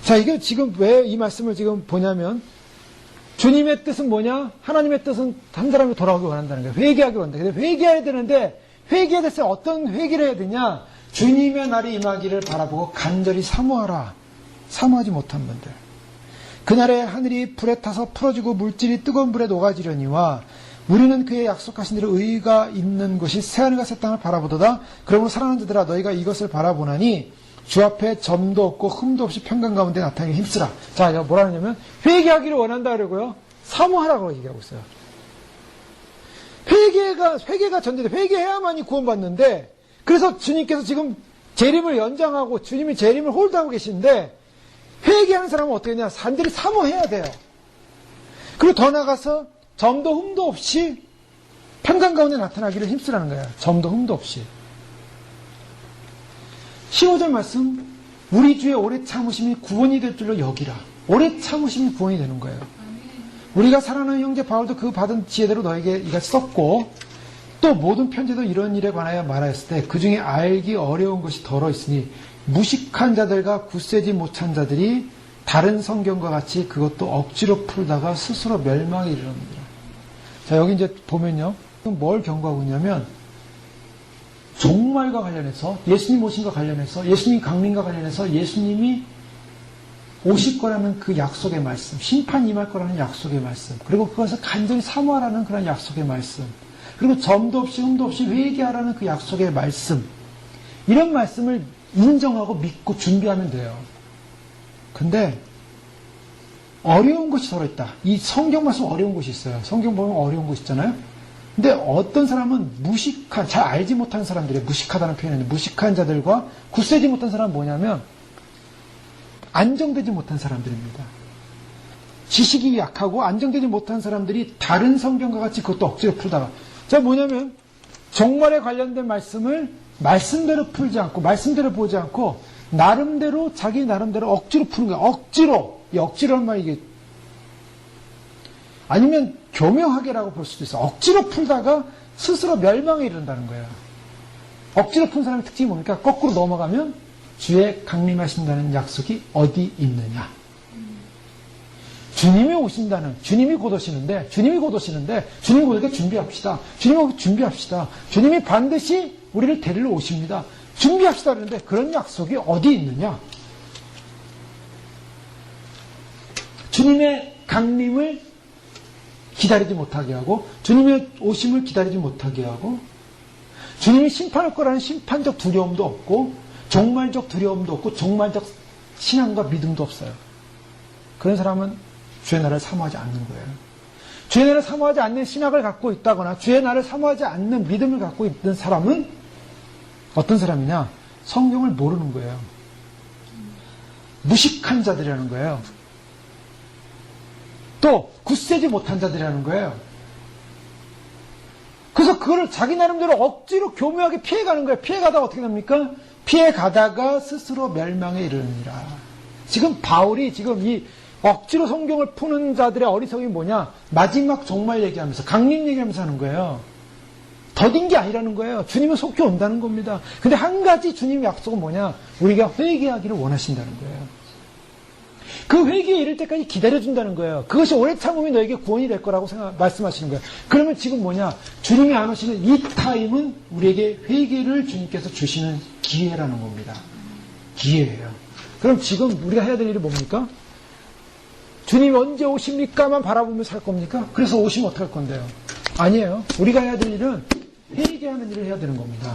자, 이게 지금 왜 이 말씀을 지금 보냐면, 주님의 뜻은 뭐냐? 하나님의 뜻은 한 사람이 돌아오기 원한다는 거예요. 회개하기 원한다. 근데 회개해야 되는데, 회개해야 됐을 때 어떤 회개를 해야 되냐? 주님의 날이 임하기를 바라보고 간절히 사모하라. 사모하지 못한 분들. 그날에 하늘이 불에 타서 풀어지고 물질이 뜨거운 불에 녹아지려니와 우리는 그의 약속하신 대로 의가 있는 곳이 새하늘과 새 땅을 바라보도다. 그러므로 사랑하는 자들아 너희가 이것을 바라보나니 주 앞에 점도 없고 흠도 없이 평강 가운데 나타나기 힘쓰라. 자, 뭐라 하냐면 회개하기를 원한다 그러고요. 사모하라고 얘기하고 있어요. 회개가 전제돼. 회개해야만이 구원받는데, 그래서 주님께서 지금 재림을 연장하고 주님이 재림을 홀드하고 계신데, 회개하는 사람은 어떻게 하냐? 간절히 사모해야 돼요. 그리고 더 나가서 점도 흠도 없이 평강 가운데 나타나기를 힘쓰라는 거예요. 점도 흠도 없이. 15절 말씀, 우리 주의 오래 참으심이 구원이 될 줄로 여기라. 오래 참으심이 구원이 되는 거예요. 우리가 사랑하는 형제 바울도 그 받은 지혜대로 너에게 이같이 썼고, 또 모든 편지도 이런 일에 관하여 말하였을 때 그 중에 알기 어려운 것이 덜어 있으니 무식한 자들과 굳세지 못한 자들이 다른 성경과 같이 그것도 억지로 풀다가 스스로 멸망에 이르느니라. 자, 여기 이제 보면요, 뭘 경고하고 있냐면 종말과 관련해서, 예수님 오신과 관련해서, 예수님 강림과 관련해서 예수님이 오실 거라는 그 약속의 말씀, 심판 임할 거라는 약속의 말씀, 그리고 그것을 간절히 사모하라는 그런 약속의 말씀, 그리고 점도 없이 흠도 없이 회개하라는 그 약속의 말씀, 이런 말씀을 인정하고 믿고 준비하면 돼요. 근데 어려운 것이 들어있다. 이 성경 말씀 어려운 것이 있어요. 성경 보면 어려운 것이 있잖아요. 근데 어떤 사람은 무식한, 잘 알지 못하는 사람들이, 무식하다는 표현인데, 무식한 자들과 굳세지 못한 사람은 뭐냐면 안정되지 못한 사람들입니다. 지식이 약하고 안정되지 못한 사람들이 다른 성경과 같이 그것도 억지로 풀다가, 자, 뭐냐면 종말에 관련된 말씀을 말씀대로 풀지 않고, 말씀대로 보지 않고, 나름대로, 자기 나름대로 억지로 푸는 거야. 억지로. 이 억지로는 말, 이게 아니면 교묘하게라고 볼 수도 있어. 억지로 풀다가 스스로 멸망에 이른다는 거예요. 억지로 푼 사람의 특징이 뭡니까? 거꾸로 넘어가면 주의 강림하신다는 약속이 어디 있느냐? 주님이 오신다는, 주님이 곧 오시는데, 주님이 오니까 준비합시다. 주님이 반드시 우리를 데리러 오십니다. 준비합시다. 그러는데 그런 약속이 어디 있느냐? 주님의 강림을 기다리지 못하게 하고, 주님의 오심을 기다리지 못하게 하고, 주님이 심판할 거라는 심판적 두려움도 없고, 종말적 두려움도 없고, 종말적 신앙과 믿음도 없어요. 그런 사람은 주의 날을 사모하지 않는 거예요. 주의 날을 사모하지 않는 신학을 갖고 있다거나, 주의 날을 사모하지 않는 믿음을 갖고 있는 사람은 어떤 사람이냐? 성경을 모르는 거예요. 무식한 자들이라는 거예요. 또 굳세지 못한 자들이라는 거예요. 그래서 그거를 자기 나름대로 억지로 교묘하게 피해가는 거예요. 피해가다가 어떻게 됩니까? 피해가다가 스스로 멸망에 이르느니라. 지금 바울이 지금 이 억지로 성경을 푸는 자들의 어리석음이 뭐냐? 마지막 종말 얘기하면서, 강림 얘기하면서 하는 거예요. 더딘 게 아니라는 거예요. 주님은 속히 온다는 겁니다. 근데 한 가지 주님의 약속은 뭐냐? 우리가 회개하기를 원하신다는 거예요. 그 회개에 이를 때까지 기다려준다는 거예요. 그것이 오래 참으면 너에게 구원이 될 거라고 말씀하시는 거예요. 그러면 지금 뭐냐? 주님이 안 오시는 이 타임은 우리에게 회개를 주님께서 주시는 기회라는 겁니다. 기회예요. 그럼 지금 우리가 해야 될 일이 뭡니까? 주님이 언제 오십니까만 바라보며 살 겁니까? 그래서 오시면 어떡할 건데요? 아니에요. 우리가 해야 될 일은 회개하는 일을 해야 되는 겁니다.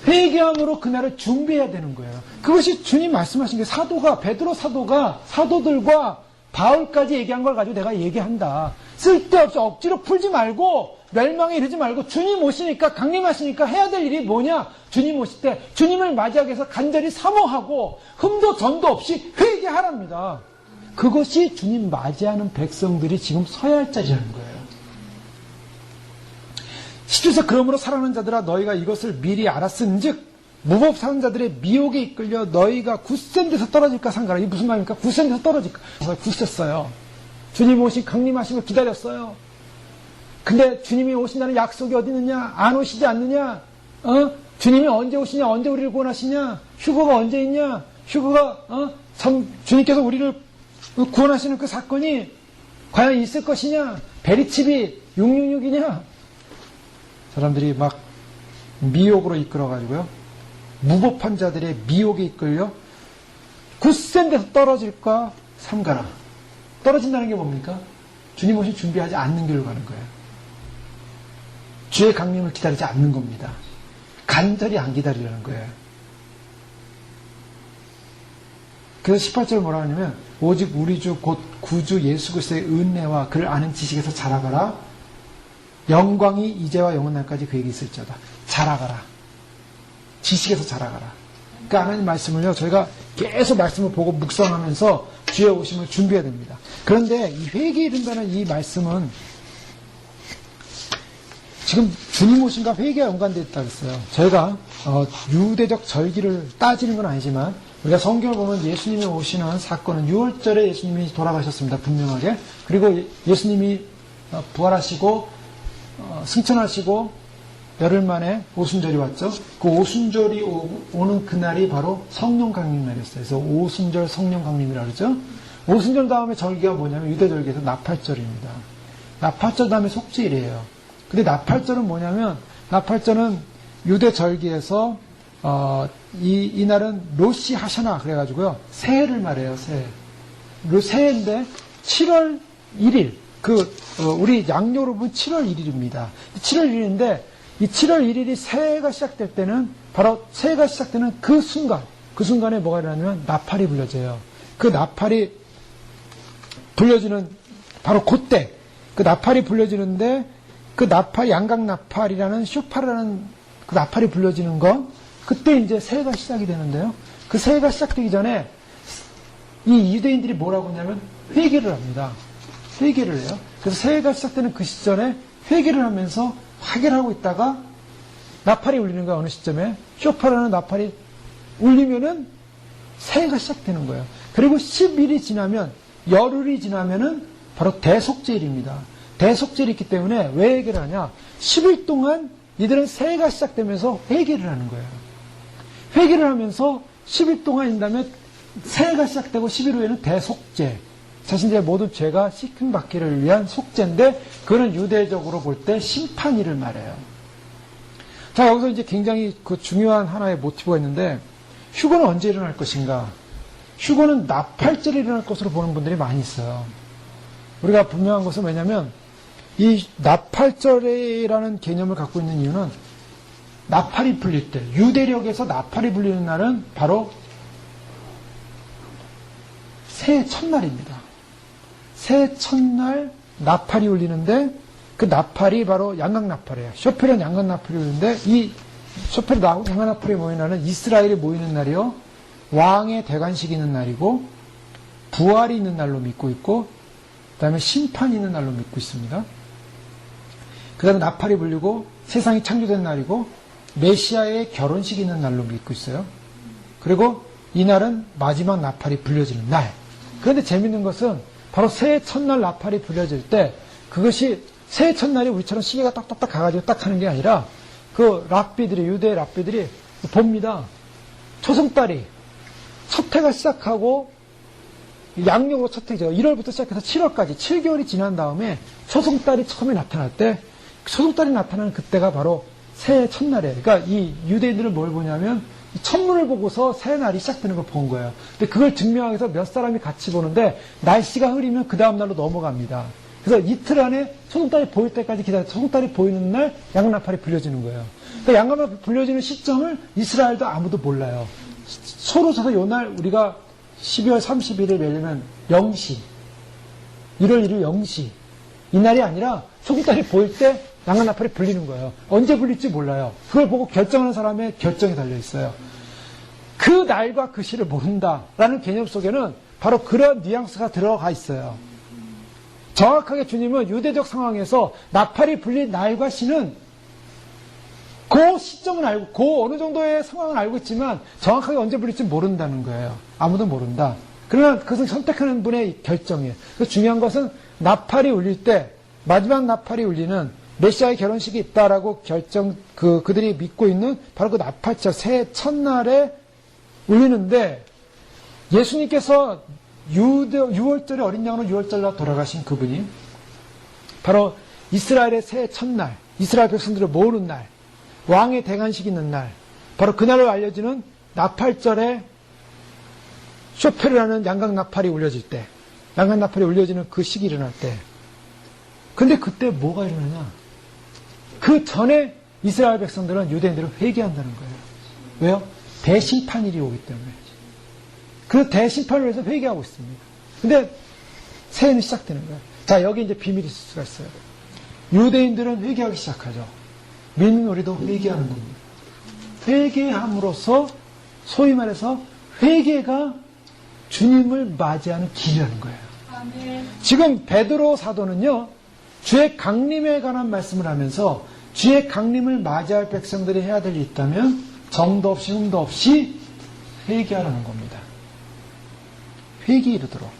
회개함으로 그날을 준비해야 되는 거예요. 그것이 주님 말씀하신 게, 사도가, 베드로 사도가 사도들과 바울까지 얘기한 걸 가지고 내가 얘기한다. 쓸데없이 억지로 풀지 말고, 멸망에 이르지 말고, 주님 오시니까, 강림하시니까 해야 될 일이 뭐냐? 주님 오실 때 주님을 맞이하기 위해서 간절히 사모하고 흠도 점도 없이 회개하랍니다. 그것이 주님 맞이하는 백성들이 지금 서야 할 자리라는 거예요. 10절에서 그러므로 사랑하는 자들아 너희가 이것을 미리 알았은즉 무법 사는 자들의 미혹에 이끌려 너희가 굳센 데서 떨어질까 상가라. 이게 무슨 말입니까? 굳센 데서 떨어질까. 굳셌어요. 주님 오신 강림하심을 기다렸어요. 근데 주님이 오신다는 약속이 어디 있느냐? 안 오시지 않느냐? 주님이 언제 오시냐? 언제 우리를 구원하시냐? 휴거가 언제 있냐? 휴거가 주님께서 우리를 구원하시는 그 사건이 과연 있을 것이냐? 베리칩이 666이냐? 사람들이 막 미혹으로 이끌어가지고요. 무법한 자들의 미혹에 이끌려 굳센 데서 떨어질까 삼가라. 떨어진다는 게 뭡니까? 주님 오실 준비하지 않는 길로 가는 거예요. 주의 강림을 기다리지 않는 겁니다. 간절히 안 기다리려는 거예요. 그래서 18절 뭐라 하냐면 오직 우리 주 곧 구주 예수 그리스도의 은혜와 그를 아는 지식에서 자라가라. 영광이 이제와 영원날까지 그에게 있을지어다. 자라가라. 지식에서 자라가라. 그러니까 하나님 말씀을요, 저희가 계속 말씀을 보고 묵상하면서 주의 오심을 준비해야 됩니다. 그런데 이 회개에 이른다는 이 말씀은 지금 주님 오심과 회개가 연관되어 있다고 했어요. 저희가 유대적 절기를 따지는 건 아니지만 우리가 성경을 보면 예수님이 오시는 사건은 6월절에 예수님이 돌아가셨습니다. 분명하게. 그리고 예수님이 부활하시고 승천하시고 열흘 만에 오순절이 왔죠. 그 오순절이 오는 그날이 바로 성령 강림 날이었어요. 그래서 오순절 성령 강림이라고 그러죠. 오순절 다음에 절기가 뭐냐면 유대절기에서 나팔절입니다. 나팔절 다음에 속죄일이에요. 근데 나팔절은 뭐냐면 나팔절은 유대절기에서 이날은 로시 하샤나 그래가지고요. 새해를 말해요. 새해. 새해인데 7월 1일 우리 양력으로 보면 7월 1일입니다. 7월 1일인데 이 7월 1일이 새해가 시작될 때는 바로 새해가 시작되는 그 순간에 뭐가 일어나냐면 나팔이 불려져요. 그 나팔이 불려지는 바로 그때 그 나팔이 불려지는데 그 나팔 양각나팔이라는 쇼파라는 그 나팔이 불려지는 건 그때 이제 새해가 시작이 되는데요. 그 새해가 시작되기 전에 이 유대인들이 뭐라고 하냐면 회개를 합니다. 회개를 해요. 그래서 새해가 시작되는 그 시점에 회개를 하면서 화개를 하고 있다가 나팔이 울리는 거야. 어느 시점에 쇼파라는 나팔이 울리면은 새해가 시작되는 거예요. 그리고 10일이 지나면 열흘이 지나면은 바로 대속죄일입니다. 대속죄일이 있기 때문에 왜 회개를 하냐? 10일 동안 이들은 새해가 시작되면서 회개를 하는 거예요. 회개를 하면서 10일 동안 다음에 새해가 시작되고 10일 후에는 대속죄. 자신들의 모든 죄가 씻김받기를 위한 속죄인데 그거는 유대적으로 볼 때 심판일을 말해요. 자, 여기서 이제 굉장히 그 중요한 하나의 모티브가 있는데 휴거는 언제 일어날 것인가? 휴거는 나팔절에 일어날 것으로 보는 분들이 많이 있어요. 우리가 분명한 것은 왜냐하면 이 나팔절이라는 개념을 갖고 있는 이유는 나팔이 불릴 때, 유대력에서 나팔이 불리는 날은 바로 새해 첫날입니다. 새해 첫날 나팔이 울리는데 그 나팔이 바로 양각나팔이에요. 쇼펠은 양각나팔이 울리는데 이 쇼펠 양각나팔이 모이는 날은 이스라엘이 모이는 날이요. 왕의 대관식이 있는 날이고 부활이 있는 날로 믿고 있고 그 다음에 심판이 있는 날로 믿고 있습니다. 그 다음에 나팔이 불리고 세상이 창조된 날이고 메시아의 결혼식이 있는 날로 믿고 있어요. 그리고 이날은 마지막 나팔이 불려지는 날. 그런데 재밌는 것은 바로 새해 첫날 나팔이 불려질 때 그것이 새해 첫날이 우리처럼 시계가 딱딱딱 가가지고 딱 하는 게 아니라 그 랍비들이 유대 랍비들이 봅니다. 초승달이 첫 해가 시작하고 양력으로 첫 해죠. 1월부터 시작해서 7월까지 7개월이 지난 다음에 초승달이 처음에 나타날 때 초승달이 나타나는 그때가 바로 새해 첫날이에요. 그러니까 이 유대인들은 뭘 보냐면 천문을 보고서 새해 날이 시작되는 걸 본 거예요. 근데 그걸 증명하기 위해서 몇 사람이 같이 보는데 날씨가 흐리면 그 다음날로 넘어갑니다. 그래서 이틀 안에 초승달이 보일 때까지 기다려서 초승달이 보이는 날 양각나팔이 불려지는 거예요. 그러니까 양각나팔이 불려지는 시점을 이스라엘도 아무도 몰라요. 서로 서서 요날 우리가 12월 31일 내려면 0시 1월 1일 0시 이날이 아니라 초승달이 보일 때 양각나팔이 불리는 거예요. 언제 불릴지 몰라요. 그걸 보고 결정하는 사람의 결정이 달려있어요. 그 날과 그 시를 모른다라는 개념 속에는 바로 그런 뉘앙스가 들어가 있어요. 정확하게 주님은 유대적 상황에서 나팔이 불린 날과 시는 그 시점은 알고 그 어느 정도의 상황은 알고 있지만 정확하게 언제 불릴지 모른다는 거예요. 아무도 모른다. 그러나 그것은 선택하는 분의 결정이에요. 그래서 중요한 것은 나팔이 울릴 때, 마지막 나팔이 울리는 메시아의 결혼식이 있다라고 그들이 믿고 있는 바로 그 나팔절, 새해 첫날에 울리는데, 예수님께서 6월절에 어린 양으로 6월절날 돌아가신 그분이 바로 이스라엘의 새해 첫날, 이스라엘 백성들을 모으는 날, 왕의 대관식이 있는 날, 바로 그날로 알려지는 나팔절에 쇼페를 하는 양각 나팔이 울려질 때, 양각 나팔이 울려지는 그 시기 일어날 때, 근데 그때 뭐가 일어나냐? 그 전에 이스라엘 백성들은 유대인들을 회개한다는 거예요. 왜요? 대심판일이 오기 때문에. 그 대심판을 위해서 회개하고 있습니다. 근데 새해는 시작되는 거예요. 자, 여기 이제 비밀이 있을 수가 있어요. 유대인들은 회개하기 시작하죠. 믿는 우리도 회개하는 겁니다. 회개함으로써 소위 말해서 회개가 주님을 맞이하는 길이라는 거예요. 지금 베드로 사도는요, 주의 강림에 관한 말씀을 하면서 주의 강림을 맞이할 백성들이 해야 될 일이 있다면 정도 없이 흠도 없이 회개하라는 겁니다. 회개에 이르도록.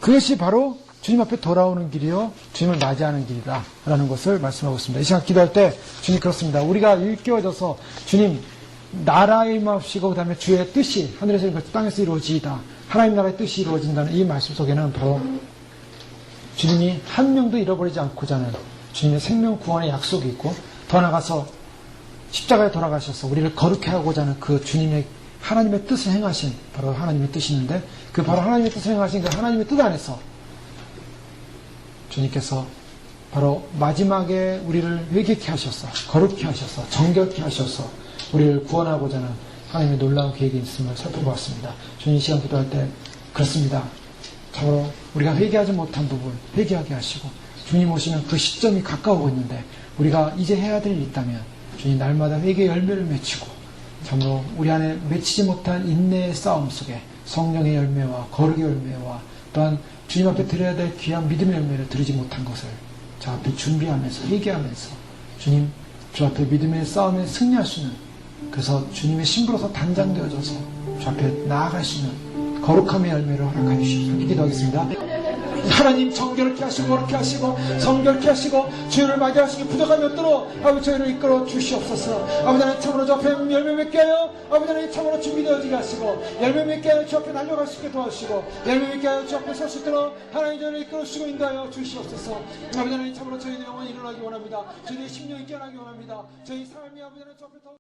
그것이 바로 주님 앞에 돌아오는 길이요, 주님을 맞이하는 길이다 라는 것을 말씀하고 있습니다. 이 시간 기도할 때 주님 그렇습니다. 우리가 일깨워져서 주님 나라의 임하옵시고 그 다음에 주의 뜻이 하늘에서 이루어지고 땅에서 이루어지이다, 하나님 나라의 뜻이 이루어진다는 이 말씀 속에는 바로 주님이 한 명도 잃어버리지 않고자 하는 주님의 생명 구원의 약속이 있고, 더 나아가서 십자가에 돌아가셔서 우리를 거룩해 하고자 하는 그 주님의 하나님의 뜻을 행하신 바로 하나님의 뜻이 있는데, 그 바로 하나님의 뜻을 행하신 그 하나님의 뜻 안에서 주님께서 바로 마지막에 우리를 회개케 하셔서 거룩케 하셔서 정결케 하셔서 우리를 구원하고자 하는 하나님의 놀라운 계획이 있음을 살펴보았습니다. 주님 이 시간 기도할 때 그렇습니다. 참으로 우리가 회개하지 못한 부분 회개하게 하시고, 주님 오시는 그 시점이 가까우고 있는데 우리가 이제 해야 될 일이 있다면 주님 날마다 회개의 열매를 맺히고, 참으로 우리 안에 맺히지 못한 인내의 싸움 속에 성령의 열매와 거룩의 열매와 또한 주님 앞에 드려야 될 귀한 믿음의 열매를 드리지 못한 것을 저 앞에 준비하면서 회개하면서 주님 주 앞에 믿음의 싸움에 승리할 수 있는, 그래서 주님의 신부로서 단장되어져서 주 앞에 나아갈 수 있는 거룩함의 열매를 허락하여 주시옵소서. 기도하겠습니다. 하나님 정결케 하시고 거룩케 하시고 성결케 하시고 주를 맞이하시기 부족함이 없도록 아버지 저희를 이끌어 주시옵소서. 아버지 하나님 참으로 주 앞에 열매 맺게 하여 아버지 하나님 참으로 준비되어지게 하시고, 열매 맺게 하여 주 앞에 달려갈 수 있게 도와주시고, 열매 맺게 하여 주 앞에 설 수 있도록 하나님 저희를 이끌어 주시고 인도하여 주시옵소서. 아버지 하나님 참으로 저희의 영혼이 일어나기 원합니다. 저희의 심령이 깨어나기 원합니다. 저희 삶이 아버지 하나님 주 앞에 더